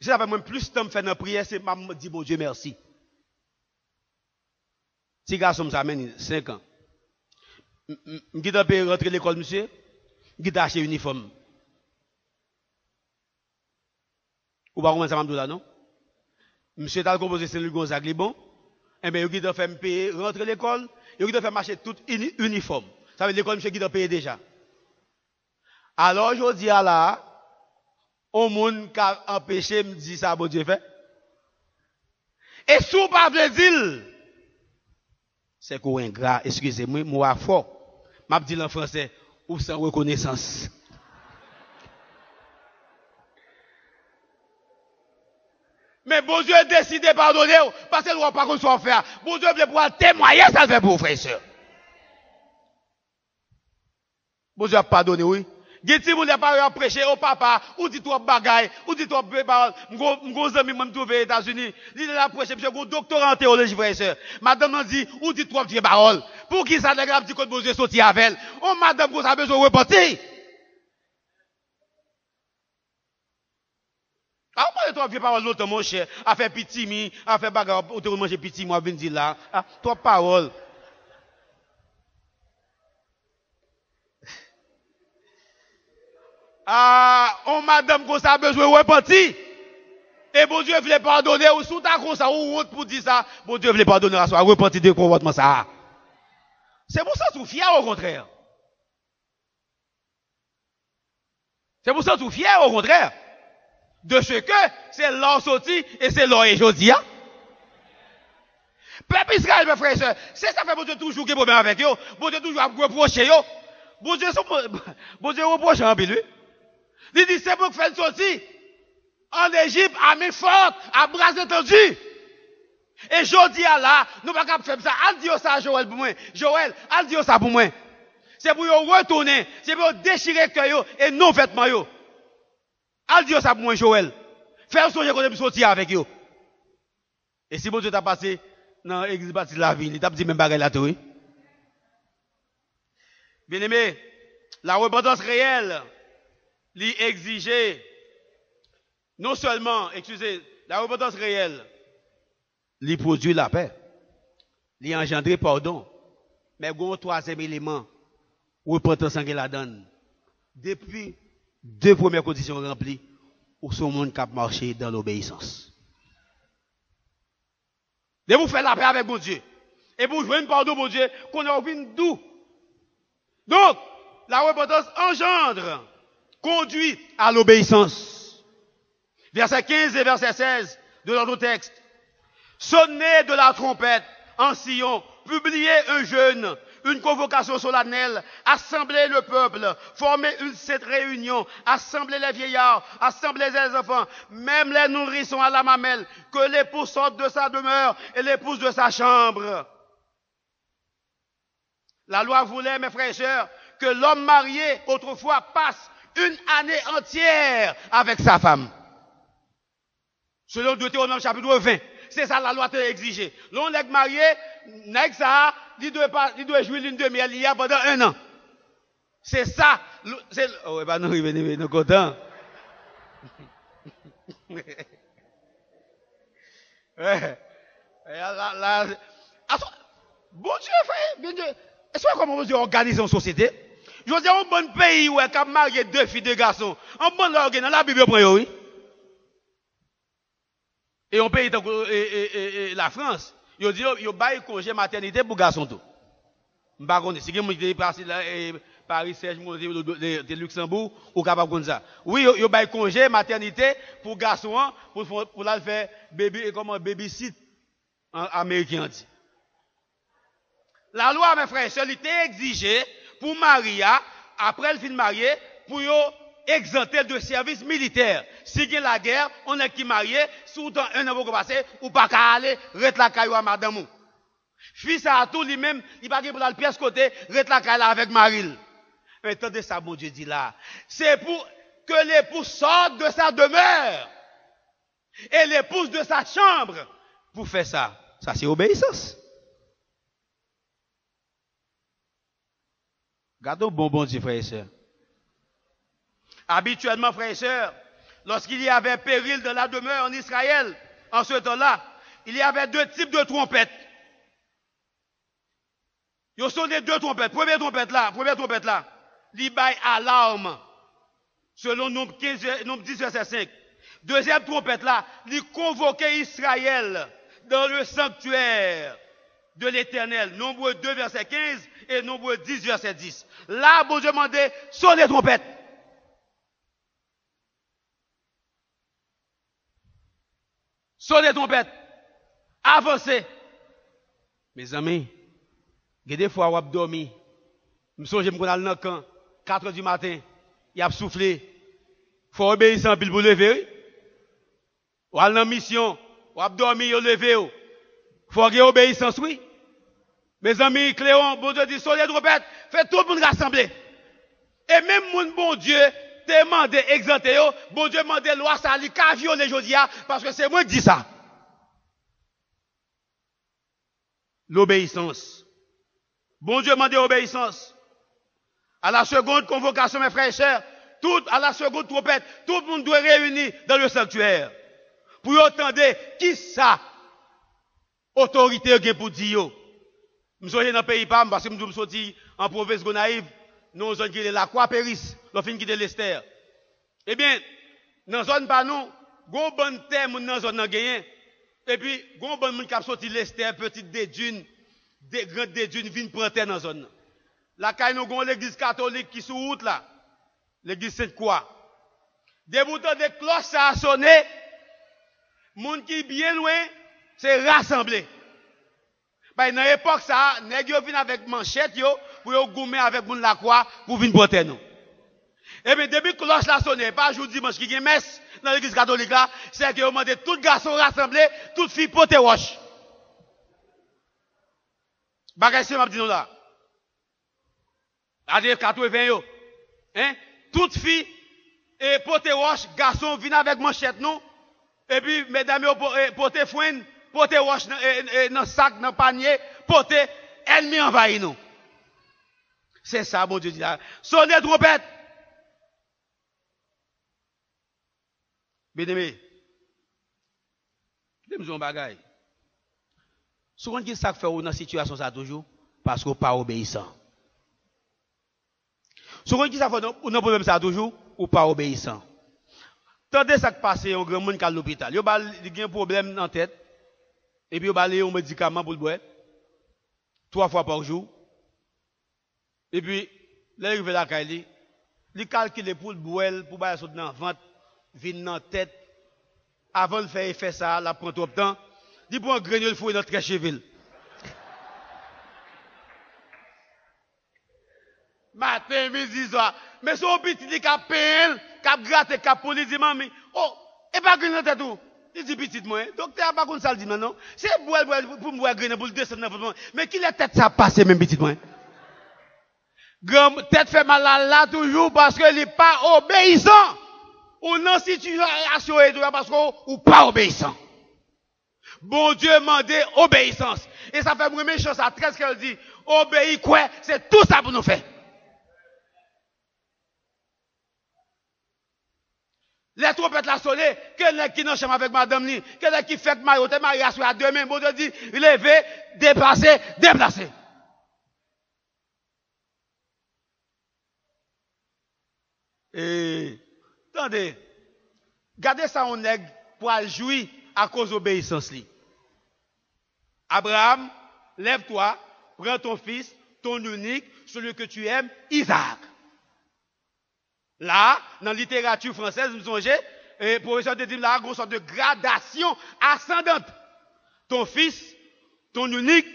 Si ça fait même plus de temps faire une prière, c'est me dire bon Dieu merci. Petit garçon ça mène 5 ans. Je vais rentrer à l'école, monsieur. Je vais acheter un uniforme. Ou pas comment ça m'a dit là, non? Monsieur t'a composé Saint-Louis Gonzague, bon. Eh bien, il a fait me payer, rentrer à l'école. Il a fait m'acheter tout uniforme. Ça veut dire l'école, monsieur, qui a payé déjà. Alors, je dis à là, au monde qui a empêché me dire ça, bon Dieu fait. Et sous pas plaisir, c'est qu'on est ingrat, excusez-moi, moi fort. M'a dit en français, ou sans reconnaissance. Mais bon Dieu décide de pardonner parce que nous n'avons pas qu'on soit faire. Bon Dieu veut pouvoir témoigner, ça le fait pour vous, frères et sœurs. Bon Dieu a pardonné, oui. Geti vous n'a pas prêché au papa, ou dit toi bagaille, ou dit toi parole. M'go ami même trouvé aux États-Unis, il a prêché monsieur doctorat en théologie, frères et sœurs. Madame m'a dit ou dit toi vieux parole. Pour qui ça nèg petit côté bon Dieu sorti avec elle. Oh madame vous avez besoin de repentir. Ah, moi, toi, viens parole l'autre, mon cher, à faire petit mi, à faire bagarre, ou te manger petit, moi, viens dire là. Ah, toi, parole. Ah, on madame, qu'on a besoin de repentir. Et bon Dieu voulait pardonner, ou sous ta ça, ou autre pour dire ça, bon Dieu voulait pardonner à soi, repentir de comportement ça. C'est pour ça que tu es fier, au contraire. C'est pour ça que tu es fier, au contraire. De ce que c'est l'or sorti et c'est l'or et jodi. Peuple Israël, mes frères et sœurs, c'est ça fait bon Dieu toujours qui problème avec eux. Bon Dieu toujours à reprocher eux. Bon Dieu reproche en lui. Il dit c'est pour faire sortir en Égypte à main forte, à bras étendus. Et jodi à là, nous pas capable faire ça. Al dit ça à Joël pour moi. Joël, al dit ça pour moi. C'est pour retourner, c'est pour déchirer cœur et non vêtements yo. Al dit ça pour moi, Joël. Faire songer qu'on est sortir avec eux. Et si bon Dieu t'a passé dans l'église bâtie de la ville, il t'a dit même bagarre là, oui. Bien aimé, la repentance réelle, l'exigeait non seulement, excusez, la repentance réelle, lui produit la paix, lui engendrer pardon, mais il y a un troisième élément, repentance en la donne. Depuis deux premières conditions remplies, ou son monde qui a marché dans l'obéissance. De vous faire la paix avec mon Dieu. Et vous jouer une pardon, mon Dieu, qu'on a envie d'où. Donc, la repentance engendre, conduit à l'obéissance. Verset 15 et verset 16 de notre texte. Sonnez de la trompette en Sion, publiez un jeûne, une convocation solennelle, assembler le peuple, former cette réunion, assembler les vieillards, assembler les enfants, même les nourrissons à la mamelle, que l'époux sorte de sa demeure et l'épouse de sa chambre. La loi voulait, mes frères et sœurs, que l'homme marié autrefois passe une année entière avec sa femme. Selon Deutéronome chapitre 20. C'est ça la loi t'a exigé. L'on est marié, nèg ça, il doit jouer l'une de miel pendant 1 an. C'est ça. C'est, oh, bah non, il est content. Ouais. Bon Dieu, frère, bien Dieu. Est-ce que comment vous organiser une société? Je veux dire, un bon pays où il y a marié 2 filles, 2 garçons. Un bon organe, dans la Bible, oui. Et on pays et la France, ils dit ils bail congé maternité pour garçon tout. M'pa connait si quelqu'un est passé là Paris Serge de Luxembourg ou capable comme ça. Oui, ils bail congé maternité pour garçon pour la faire baby comment baby sit en américain dit. La loi mes frères, elle était exigée pour Maria après le fin de marié pour exempté de service militaire. Si il y a la guerre, on est qui marié, sous dans 1 an pour passer, ou pas qu'à aller, rete la caillou à madame. Fils à tout lui-même, il va pour la pièce côté, rete la caillou avec Maril. Mais attendez ça, mon Dieu dit là. C'est pour que l'époux sorte de sa demeure. Et l'épouse de sa chambre. Pour faire ça. Ça c'est obéissance. Gardons bon Dieu, frères et sœurs. Habituellement, frères et sœurs, lorsqu'il y avait péril de la demeure en Israël, en ce temps-là, il y avait deux types de trompettes. Il y a sonné deux trompettes. Première trompette là, il baille alarme, selon nombre 10, verset 5. Deuxième trompette là, il convoquait Israël dans le sanctuaire de l'Éternel. Nombre 2, verset 15 et nombre 10, verset 10. Là, bon Dieu demandait, sonnez trompette. Sonnez trompette. Avancez. Mes amis, il y a des fois où on a dormi. Je me souviens qu'on a le camp, 4 heures du matin, il a soufflé. Il faut obéir sans pile pour lever. Ou à la mission, ou à dormir, ou lever. Il faut obéir sans oui. Mes amis, Cléon, bon Dieu dit, sonnez trompette, fait tout le monde rassembler. Et même mon bon Dieu, demande exempté, bon Dieu demande loi ça, il a violé Jodia, parce que c'est moi qui dis ça. L'obéissance. Bon Dieu demande l'obéissance. À la seconde convocation, mes frères et sœurs, à la seconde trompette, tout le monde doit réunir dans le sanctuaire. Pour entendre qui ça, autorité pour dire. Je suis dans le pays PAM, parce que je suis sorti en province Gonaïve, nous sommes qui la Croix Péris, nous fin qui de l'Esther. Eh bien, dans la zone pas nous, gon bon terre dans la zone nan gagné. Et puis, gon bon moun qui a sorti l'Esther, petite des dunes, des grandes des dunes, viennent prendre terre dans la zone. La caille nous gon l'église catholique qui sous route là. L'église Sainte-Croix. Des boutons de cloches ça a sonné. Moun qui bien loin, c'est rassemblé. Bah, dans l'époque ça, nèg yo vinn avec manchette yo, pour yo goumer avec moun la croix, pour venir prendre terre nous. Et bien, depuis que cloche la sonné, pas jour dimanche qui y a messe dans l'église catholique là, c'est que vous demandez tout garçon rassemblé, toute fille pote roche. Bagay c'est m'a dit nous là. À-dire 80 yo. Hein? Toute fille et pote roche, garçon viennent avec manchette nous. Et puis mesdames yo pote foin, pote roche dans sac, dans panier, pote ennemi envahit nous. C'est ça bon Dieu dit là. Sonnez trompette. Bien-aimé, je me bagay. Souvent, qui ça fait dans cette situation ça toujours parce qu'on pas obéissant. Souvent, qui ça fait dans problème ça toujours ou pas obéissant. Tandis ça qui passe un grand monde qui à l'hôpital, il a un problème dans la tête et puis il a un médicament pour le boire 3 fois par jour. Et puis là il arrive la caille, il calcule pour le boire pour bailler sur dans ventre vin dans tête avant de faire effet ça la prend trop de temps dit pour un grenouille fouille dans très cheville matin midi soir mais son petit dit qu'a peine qu'a gratter qu'a pour lui dit maman oh et pas grenouille tête tout il dit petit moi docteur pas comme ça le dit non c'est boire pour me boire grenouille pour le descendre dans mais qui la tête ça passe même petit moi grand tête fait mal là toujours parce que il est pas obéissant. Ou non situation parce qu'on ou pas obéissant. Bon Dieu demandait obéissance. Et ça fait une chance à 13 qu'elle dit, obéis quoi, c'est tout ça pour nous faire. Les trompettes la sonné, quelqu'un qui n'a chambre avec madame ni, quelqu'un qui fait que Mario te marié à demain, bon Dieu dit, lever, déplacer, déplacer. Et attendez, gardez ça on nègre pour jouir à cause de l'obéissance. Abraham, lève-toi, prends ton fils, ton unique, celui que tu aimes, Isaac. Là, dans la littérature française, vous songez, le professeur te dit là, une sorte de gradation ascendante. Ton fils, ton unique,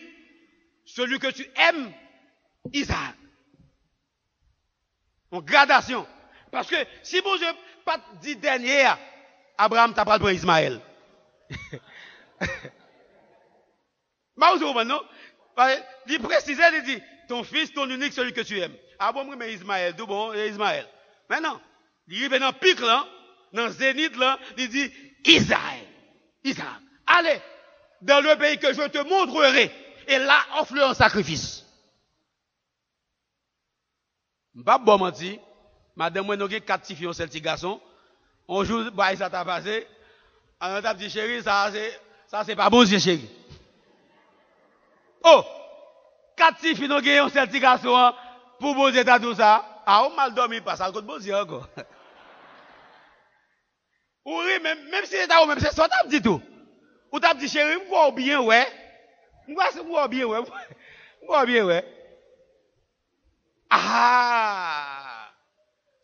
celui que tu aimes, Isaac. En gradation. Parce que si bon Dieu pas dit dernier, Abraham t'a pas pris Ismaël. Mais vous non? Il précise, il dit, ton fils, ton unique, celui que tu aimes. Ah bon, mais Ismaël, tout bon, Ismaël. Maintenant, il arrive dans le pic là, dans le zénith là, il dit, Isaac. Allez, dans le pays que je te montrerai, et là, offre-le un sacrifice. Pas bon menti. Madame, moi, nous avons 4 petits filles, 7 petits garçons. Un jour, bah, ça t'a passé. On t'a dit, chérie, ça, c'est pas bon, chérie. Oh! 4 petits filles, nous avons 7 petits garçons, pour vous dire tout ça. Ah, on mal dormi, pas ça, le bon Dieu encore. Oui, même si c'est ça, même c'est ça, t'as dit tout. Ou t'as dit, chérie, moi, bien, ouais. Moi, bien, ouais. Moi, bien, ouais. Ah!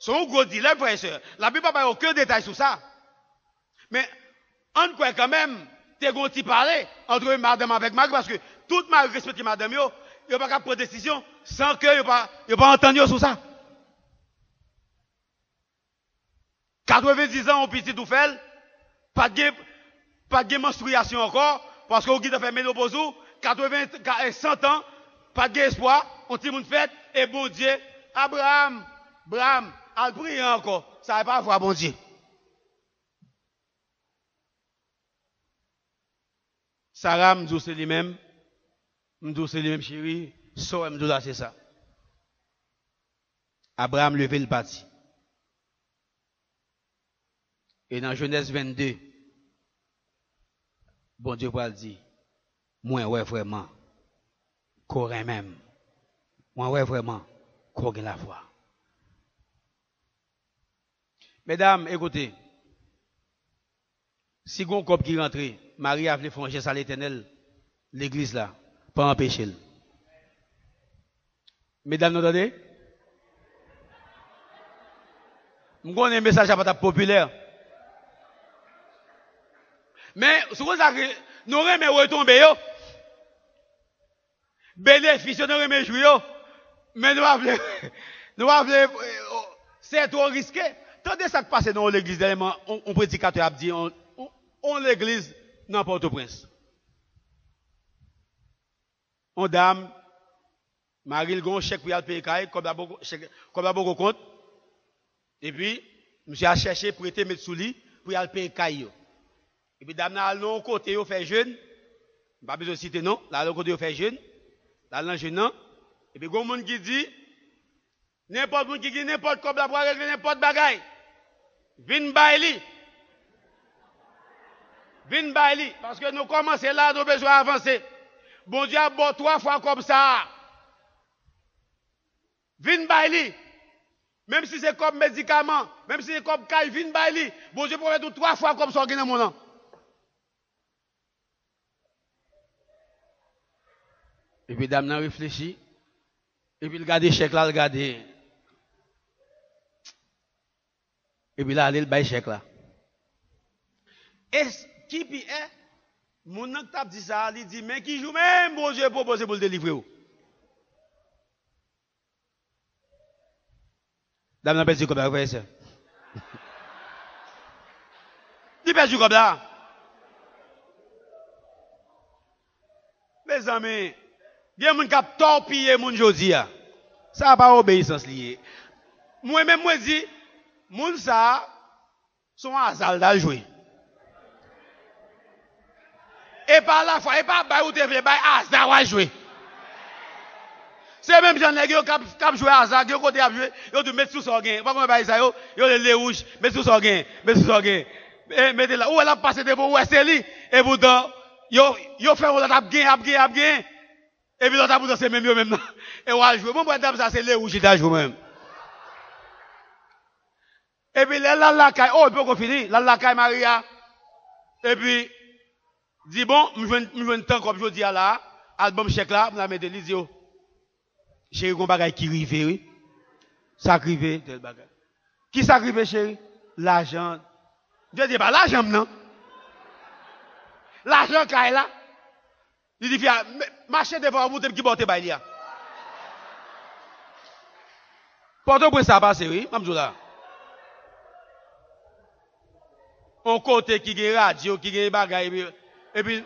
C'est un gros dilemme, frère et soeur. La Bible n'a pas aucun détail sur ça. Mais, on croit quand même, t'es un petit parler entre madame avec Marie, parce que toute Marie respecte madame, yo pas qu'à prendre décision sans que yo pas entendu sur ça. 90 ans, on petit tout fait, pas de menstruation encore, parce qu'on a fait ménopause, 80, 100 ans, pas d'espoir, on dit mon fête, et bon Dieu, Abraham, al prier encore, ça va pas voir bon Dieu. Sarah m'dou c'est lui-même, chérie, so m'dou là c'est ça. Abraham levé le parti. Et dans Genèse 22, bon Dieu va dire, moi ouais vraiment, qu'on même, moi ouais vraiment, qu'on gagne la foi. Mesdames, écoutez, si on couple qui rentre, Marie a voulu faire un geste à l'éternel, l'église là, pas empêcher. Mesdames, nous entendez? Je connais un message à pas populaire. Mais, ce que nous remet retomber, bénéfice, nous remet jouer, mais nous avons, c'est trop risqué. Tandis ça qui passe dans l'église, on prédicateur a dit, on l'église dans Port-au-Prince. On dame, Marie le gon chèque pour y aller payer, comme la beaucoup compte. Et puis, monsieur a cherché pour être mettre sous lit, pour y aller payer caillou. Et puis, dame, là, l'autre côté, il fait jeune. Pas besoin de citer non. Là, l'autre côté, il fait jeune. Là, l'autre jeune, non. Et puis, il y a un monde qui dit, n'importe qui dit, n'importe quoi, pour régler n'importe bagaille. Vin baili. Vin baili. Parce que nous commençons là, nous avons besoin d'avancer. Bon Dieu a bon 3 fois comme ça. Vin baili. Même si c'est comme médicament, même si c'est comme caille, vin baili. Bon Dieu peut faire tout 3 fois comme ça dans mon nom. Et puis, dame n'a réfléchi. Et puis, il regarde chèque là, il regarde. Et puis là, il bail chèque là. Et qui est, mon nom t'a dit ça, il dit, mais qui joue même, bon Dieu, proposé pour le délivrer. Dame n'a pas dit comme ça, frère et sœur. Il pas dit comme ça. Mes amis, il y a des gens qui ont torpillé mon jodi. Ça n'a pas obéissance liée. Moi-même, moi, dis, moun ça, sont hasard à jouer. Et par la fois, et par là où tu veux, hasard à jouer. C'est même gens qui ont joué à hasard, qui ont côté à jouer, ils ont mettre sous son gain. Pas comme ça, ils ont les rouges, mettre sous son gain, mettre sous son gain. Mettez là, où elle a passé devant, où c'est lui, et vous dans, ils ont fait où la gain. Et puis l'autre bout c'est même eux même. Et on va jouer. Bon, moi, ça c'est les rouges qui jouent même. Et puis la caille, oh, il peut qu'on finisse. La caille Maria. Et puis, dit bon, je veux un temps comme je dis là, album chèque là, je la mets de l'isio. Chérie, qu'on bagaille qui rive, oui. Sacrivé, tel bagaille. Qui sacrivé, chérie? L'argent. Je dis pas l'argent, non? L'argent caille là. Il dit, marchez devant vous, qui porte bail là. Porte pour ça passe, oui, même là. On côté qui a radio, qui a bagaille, et puis.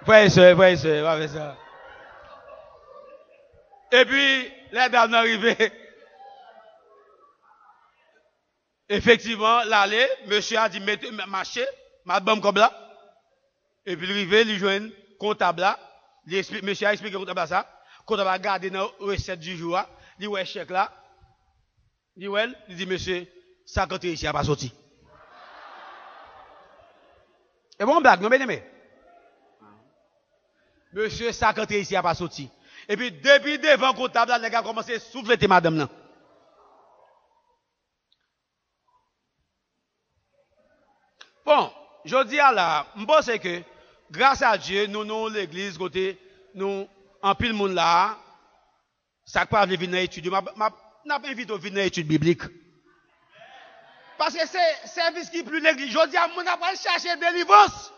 Frère et soeur, va faire ça. Et puis, les dames arrivées. Effectivement, l'aller, monsieur a dit, marchez, madame comme là. Et puis, il joint comptable là. Monsieur a expliqué comptable ça. Comptable a gardé dans la recette du jour. Il dit, ouais, chèque là. Il dit, ouais, il dit, monsieur, ça quand ici a pas sorti. Et bon, blague, non, bien aimé. Monsieur, ça quand ici a pas sorti. Et puis, depuis devant comptable, les gars a commencé à souffler madame là. Bon, je dis à la, je pense que, grâce à Dieu, nous, l'église, côté, nous, en pile monde là, ça pas venir dans l'étude. N'a pas invité à venir dans l'étude biblique. Parce que c'est service qui est plus négligé. Je dis à mon après chercher délivrance.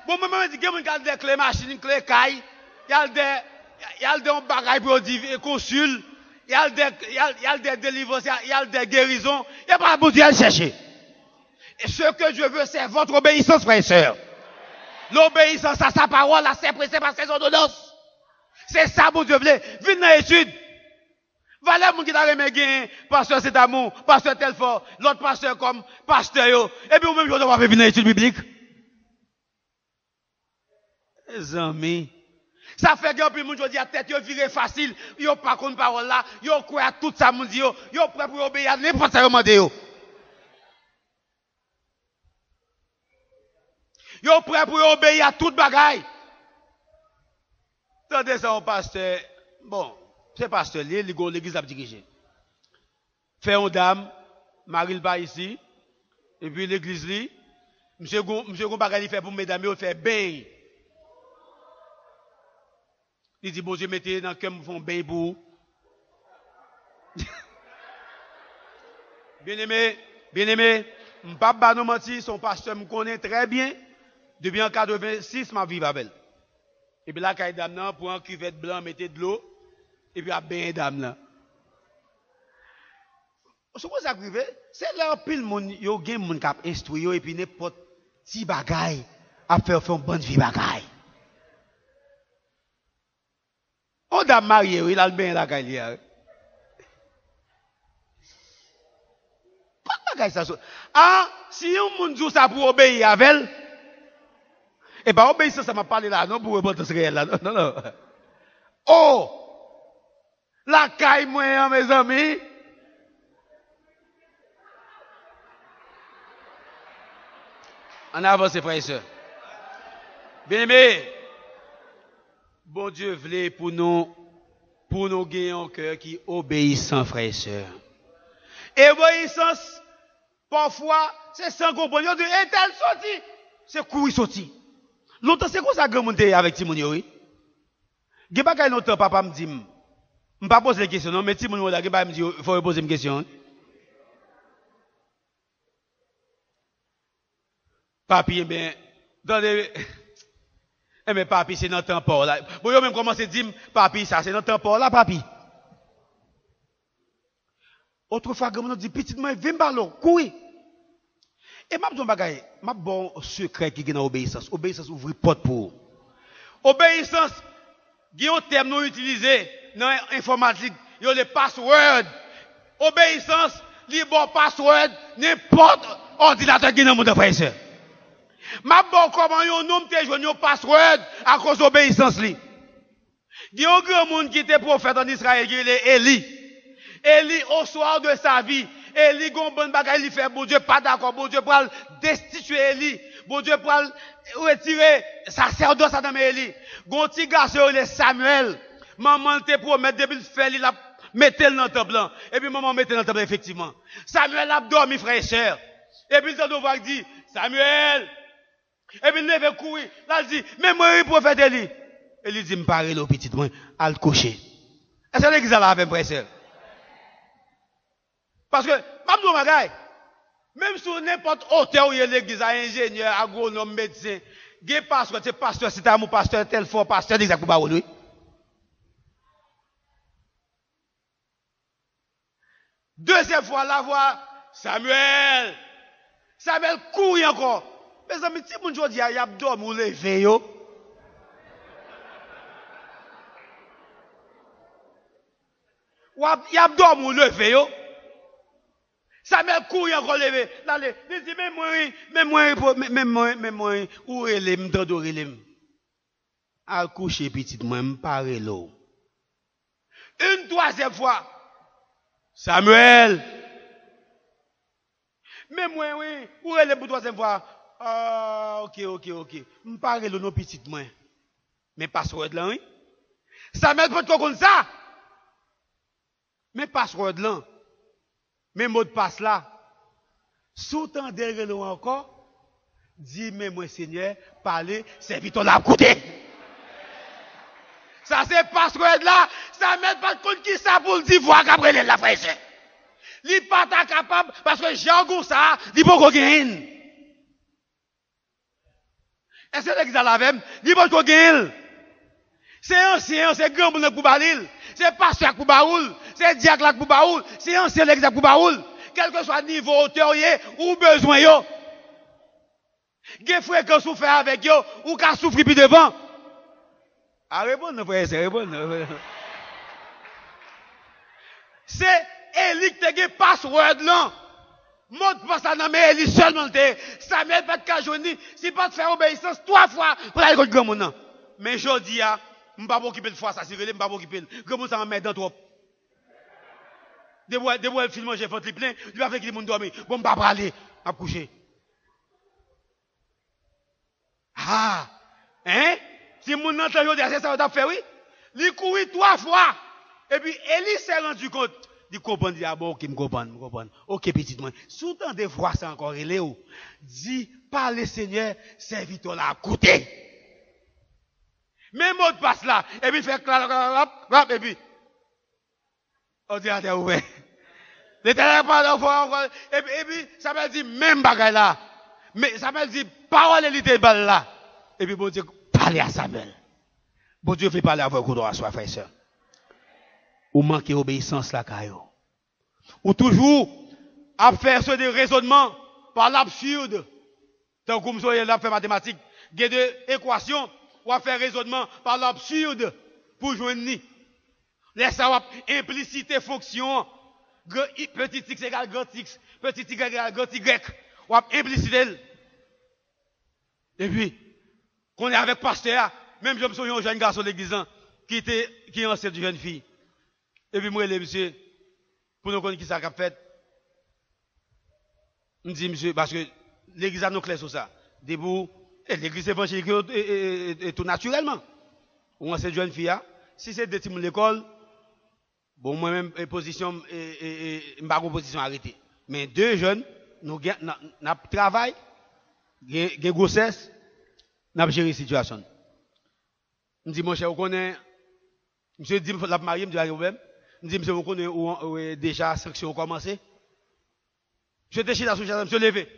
Bon, moi, je dis que y a des clés machines, clés cailles, il y a des bagages pour dire consul, il y a des délivrances, il y a des guérisons. Il n'y a pas besoin de chercher. Et ce que je veux, c'est votre obéissance, frères et sœurs. L'obéissance à sa parole, à ses préceptes, à ses ordonnances. C'est ça, mon Dieu, venez dans l'étude. Voilà, mon qui t'a remis gain, pasteur c'est amour, pasteur tel fort, l'autre pasteur comme pasteur yo. Et puis, vous-même, je dois venir dans l'étude biblique. Les amis. Ça fait que, puis, mon Dieu, dit à tête, yo viré facile, yo pas contre parole là, yo croit à tout ça, mon Dieu, yo prêt pour obéir à n'importe ça, yo mande yo. Yo prêt pour obéir à toute bagaille. Tendez ça au pasteur. Bon, c'est pasteur, l'église a dirigé. Fait une dame, Marie le pas ici, et puis l'église li, monsieur gon bagaille fait pour mesdames, il fait bain. Il dit bon Dieu mettez dans cœur me font bain pour. Bien-aimé, m'pa non menti, son pasteur me connaît très bien. Depuis en 86, ma vie avec elle. Et puis là, quand il dame là, pour un cuvette blanc, mettez de l'eau, et puis à bain dame là. Ce que ça arrive, c'est là pile monde, yo gen moun k'ap instruit et puis n'importe petit bagaille à faire une bonne vie bagaille. On dame marié, il a le bain la caille là. Pas de bagaille ça. Ah, si un moun dit ça pour obéir avec elle, et bien, obéissance, ça m'a parlé là, non, pour remonter ce réel là. Non. Oh! La caille, moi, mes amis. En avance, frères et sœurs. Bien aimé. Bon Dieu voulait pour nous gagner un cœur qui obéissant, frères et sœurs. Obéissance, parfois, c'est sans comprendre. On dit, et tel sorti. C'est courir sorti. Longtemps, c'est quoi ça que vous avec Timoun, oui? Gé pas longtemps, papa me dit, je ne pas poser des questions, non, mais Timoun, là, me dit, il faut poser une question. Papi, eh bien, mais papi, c'est dans le temps là. Bon, yo même commencé à dire, papi, ça, c'est dans le temps là, papi. Autrefois, quand on dit, petit, moi, viens ballon, courir. Et m'a bon bagaille, m'a bon secret qui est dans l'obéissance. Obéissance ouvre porte pour. Obéissance, il y a un terme nous utilisé dans l'informatique, il y a le password. Obéissance, il bon password, n'importe ordinateur qui est dans le monde de frère. M'a bon comment yon nom te joindre un password à cause d'obéissance li. Il y a un grand monde qui était prophète en Israël, qui est Élie. Élie, au soir de sa vie, Élie, gon bon bagay, il fait, bon Dieu, pas d'accord, bon Dieu, pour destituer Élie, bon Dieu, pour retirer sacerdoce à dans Élie. Gon petit garçon, il est Samuel. Maman te promet, depuis le fait, il a metté dans le temple. Et puis maman mettait dans le temple, effectivement. Samuel a dormi, frère et sœur. Et puis il a dit, Samuel. Et puis il lève courir. Là, il dit, mais moi, il prophète Élie. Élie dit, me parle au petit, moi, à le cocher. Est-ce que l'église là avec frère et sœur? Parce que, même sur n'importe hôtel où il y a l'église, ingénieur, agronome, médecin, il y a pasteur, c'est pasteur, c'est un pasteur, tel fort, pasteur, exact pour parole, oui. Deuxième fois, la voix, Samuel. Samuel couille encore. Mes amis, si mon Dieu dit, il y a dormi ou levé, yo. Il y a dormi ou levé, yo. Samuel courit encore levé. Allez, il dit, mais moi, où est les m'dadoré à coucher petite moi, m'pare l'eau. Une troisième fois. Samuel. Mais moi, oui, où est les troisième fois? Ah, ok. M'pare l'eau, non petite moi. Mais password là, oui. Samuel peut te comme ça. Mais password là. Mais mot de passe là. Sous-temps derrière nous encore. Dis, mais moi, Seigneur, parlez, serviteur la côté. Ça, c'est password là. Samuel pas de compte qui ça pour le dire, voir qu'après la frère. Il n'est pas capable, parce que Jean Goussa, il peut gagner. Est-ce que l'examen la même? Il peut gagner. C'est ancien, c'est grand pour Balil. C'est pasteur pour Baoul. C'est diacre pour Baoul. C'est ancien l'examen pour Baoul. Quel que soit le niveau hauteur ou besoin yo. Gen fréquence ou faire avec yo ou ka souffrir puis devant. À répondre frère, c'est répondre. C'est Élie qui te password là. Mot de passe là dans mais Élie seulement te. Samuel pas de cajouni, si pas de faire obéissance 3 fois pour aller contre grand monde. Mais jodi a m'pas occuper de fois ça si relé m'pas occuper. Grand monde ça en met dans trop. Des fois le film j'ai fait plein, il va faire que les monde dormir. Bon m'pas aller à coucher. Ah, hein? Si mon entend jodi c'est ça t'a fait oui. Il courir 3 fois. Et puis Élie s'est rendu compte. Il comprend, dit, ah bon, ok, me comprend. Ok, petite moi. Sous-temps de voir ça encore, il est où? Dis, parle Seigneur, serviteur là, côté. Même mot de passe là, et puis fait clap, et puis, ordinateur ouvert. L'éternel parle encore, et puis, ça veut dire, même bagaille là. Mais ça veut dire, parole et balle là. Et puis, bon Dieu, parlez à Samuel. Bon Dieu fait parler avec vous, à soi, frère et soeur. Ou manquer obéissance là, Kayo. Ou toujours à faire ce des raisonnements par l'absurde. Tant comme ça, il a fait mathématiques. Il y a des équations ou à faire raisonnement par l'absurde pour joindre ni. Laisse ça implicité fonction. Petit x égale grand x. Petit y égale grand y. Ou implicité. Et puis, qu'on est avec pasteur, même je me souviens un jeune garçon de l'église qui est ancien de jeune fille. Et puis, moi, monsieur, pour nous connaître qui ça a fait, je me dis, monsieur, parce que l'église a nous clair sur ça. Debout, l'église évangélique est tout naturellement. Ou on sait jeune fille, si c'est des petits de l'école, bon, moi-même, position, pas position arrêtée. Mais 2 jeunes, nous travaillons, nous grossesse, nous géré la situation. Je me dis, mon cher, vous connaissez, monsieur dit, la mariée, me dit, problème. Je dis, monsieur, vous connaissez où déjà la sanction a commencé? Je déchire la souche, monsieur levé.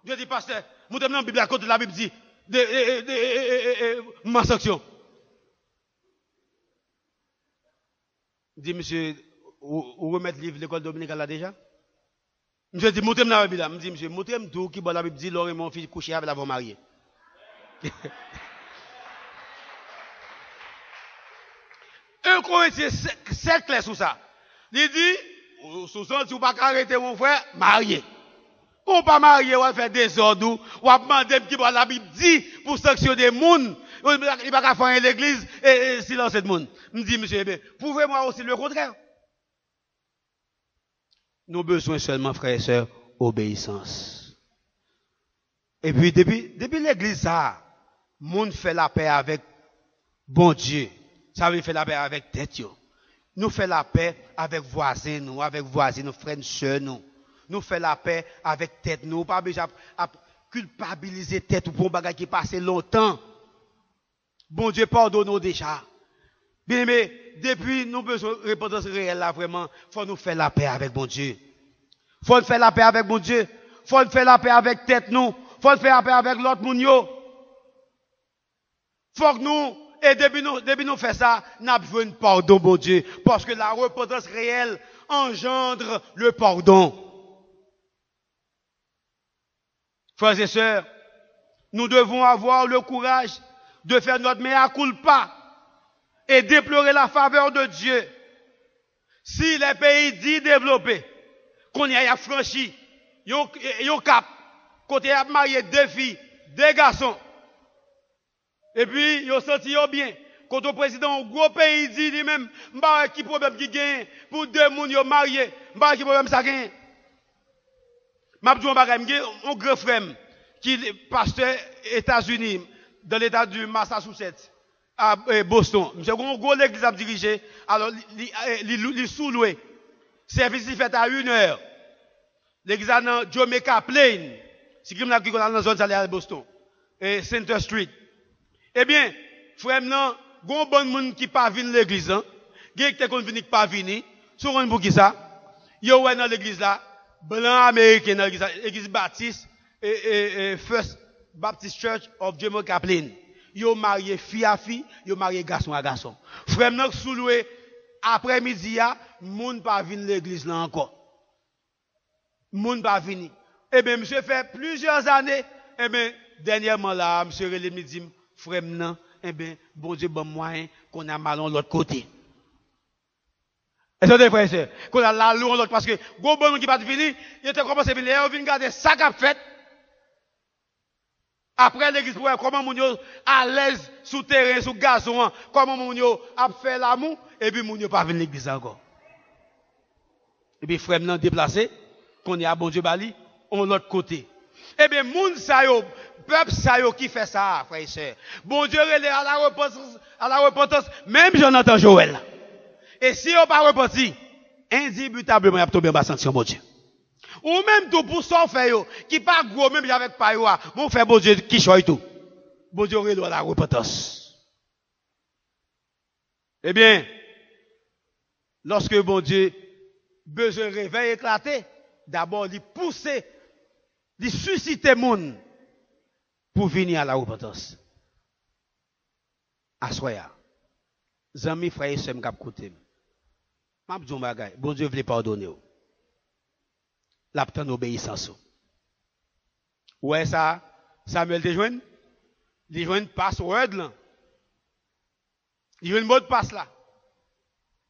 Je dis, pasteur, vous demandez la Bible à côté de la Bible dit, ma sanction. Je dis, monsieur, vous remettez le livre de l'école dominicale là déjà? Je dis, montrez-moi la Bible là. Je dis, monsieur, montrez-moi tout qui, la Bible dit, l'homme et mon fils couché avec la voix mariée. Un Corinthiens, c'est clair sur ça. Il dit, sous ça, si vous ne pouvez pas arrêter mon frère, marié. Ou pas marié, ou faire des ordres, ou demander qui la Bible dit pour sanctionner les gens. Il ne peut pas faire l'église et silencer le monde. Je me dis, monsieur, pouvez-moi aussi le contraire. Nous avons besoin seulement, frères et sœurs, obéissance. Et puis, depuis l'église, ça, le monde fait la paix avec bon Dieu. Ça veut faire la paix avec tête. Nous faisons la paix avec voisins, nous, avec voisins, nos frères et sœurs, nous. Nous faisons la paix avec tête, nous. Pas besoin de culpabiliser tête pour un bagage qui passe longtemps. Bon Dieu, pardonne-nous déjà. Bien, mais depuis nous besoin de repentance réelle là, vraiment, faut nous faire la paix avec bon Dieu. Faut nous faire la paix avec bon Dieu. Faut nous faire la paix avec tête, nous. Faut nous faire la paix avec l'autre moun yo. Faut que nous, et depuis nous faire ça, nous avons besoin de pardon, bon Dieu. Parce que la repentance réelle engendre le pardon. Frères et sœurs, nous devons avoir le courage de faire notre mea culpa et déplorer la faveur de Dieu. Si les pays dits développés qu'on y a franchi, yon cap, côté a marié 2 filles, 2 garçons. Et puis, yon senti yon bien. Quand le président, gros pays dit lui-même, m'ba qui problème qui gagne pour 2 moun yon marié, m'ba qui problème ça gagne. M'a dit un grand frère qui est pasteur États-Unis, dans l'état du Massachusetts, à Boston. Monsieur, un gros l'église a dirigé, alors, il sous-loué. Service fait à 1h. L'église a dans Jamaica Plain. Si vous avez dans la zone, ça à Boston. Et Center Street. Eh bien, frère, non, gon bon monde qui pas vinn l'église, hein. Gen qui vinn pas vinn. Sur un pour qui ça? Yo ouais dans l'église là, blanc américain dans l'église baptiste et First Baptist Church of Jamaica Plain. Yo marié fille à fille, yo marié garçon à garçon. Frère non sous-loué après-midi a, moun pas vinn l'église là encore. Moun pas vinn. Eh bien, monsieur fait plusieurs années, eh bien, dernièrement là, monsieur relé me dit frère non, eh bien, bon Dieu, bon moyen qu'on a mal de l'autre côté. Est-ce que frère et sœurs, qu'on a la loi l'autre parce que, gros bon qui pas fini, il était commencé à venir, il vient garder ça qu'a fait. Après l'église, comment moun yo à l'aise sous terrain, sous gazon, comment moun yo a fait l'amour, et puis moun yo pas venir l'église encore. Et puis frère non déplacé, qu'on est à bon Dieu bali, on l'autre côté. Eh bien, moun sa yo, peuple sa yo qui fait ça, frère et sœurs. Bon Dieu relève à la repentance, même j'en entends Joël. Et si on pas repenti, indubitablement, il y a tombé en bas sanction, bon Dieu. Ou même tout pour ça, fait yo, qui pas gros, même avec pas yo, bon fait bon Dieu qui choisit tout. Bon Dieu relève à la repentance. Eh bien, lorsque bon Dieu, besoin de réveil éclaté, d'abord, il pousse, il suscite les gens pour venir à la repentance. Assoya. Zami frère et sœur m'kap koute. M'a dit un bagay, bon Dieu veut pardonner. L'aptan obéissance. Ouais ça, Samuel te joine? Il joine password là. Il joine mot de passe là.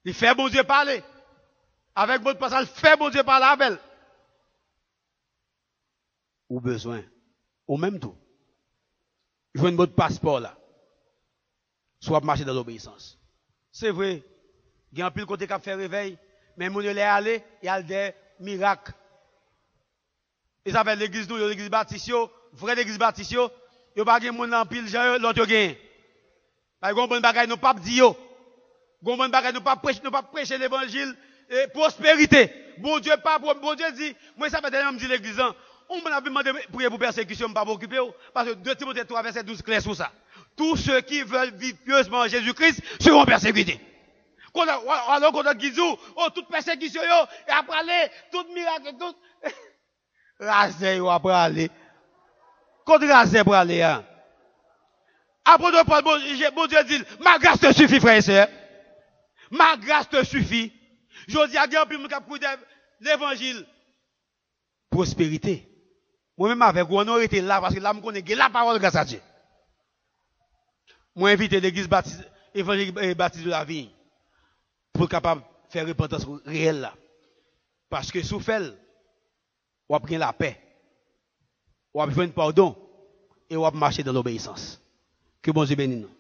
Il fait bon Dieu parler. Avec mot de passe, il fait bon Dieu parler avec elle. Ou besoin, ou même tout. Il faut une mot de passeport là. Soit marcher dans l'obéissance. C'est vrai, il y a un pile côté qui a fait réveil, mais mon est allé, il y a des miracles. Ils appellent l'église nous, l'église baptiste, vraie l'église baptiste, il n'y a pas de monde en pile, l'autre gagne. Par exemple, bon bagay nous pas dit yo. Bon bagay nous pas prêcher l'évangile et prospérité. Bon Dieu pas bon Dieu dit, moi ça fait dernièrement me dit l'église, on m'a demandé prier pour persécution, pas occuper parce que 2 Timothée 3 verset 12 clair sur ça. Tous ceux qui veulent vivre pieusement en Jésus-Christ seront persécutés. Alors qu'on a dit, toute persécution, et après aller, tout miracle, tout, rasé, après aller. Quand rasé pour aller, hein. Après de Paul, bon Dieu dit, ma grâce te suffit, frère et sœur. Ma grâce te suffit. Je dis à Dieu, puis l'évangile. Prospérité. Moi-même avec vous, on aurait été là, parce que là, je connais la parole grâce à Dieu. Moi, invite l'église baptiste, évangélique baptiste de la vie, pour être capable de faire repentance réelle là. Parce que sous fait, on va prendre la paix, on va prendre pardon, et on va marcher dans l'obéissance. Que bon Dieu bénisse nous.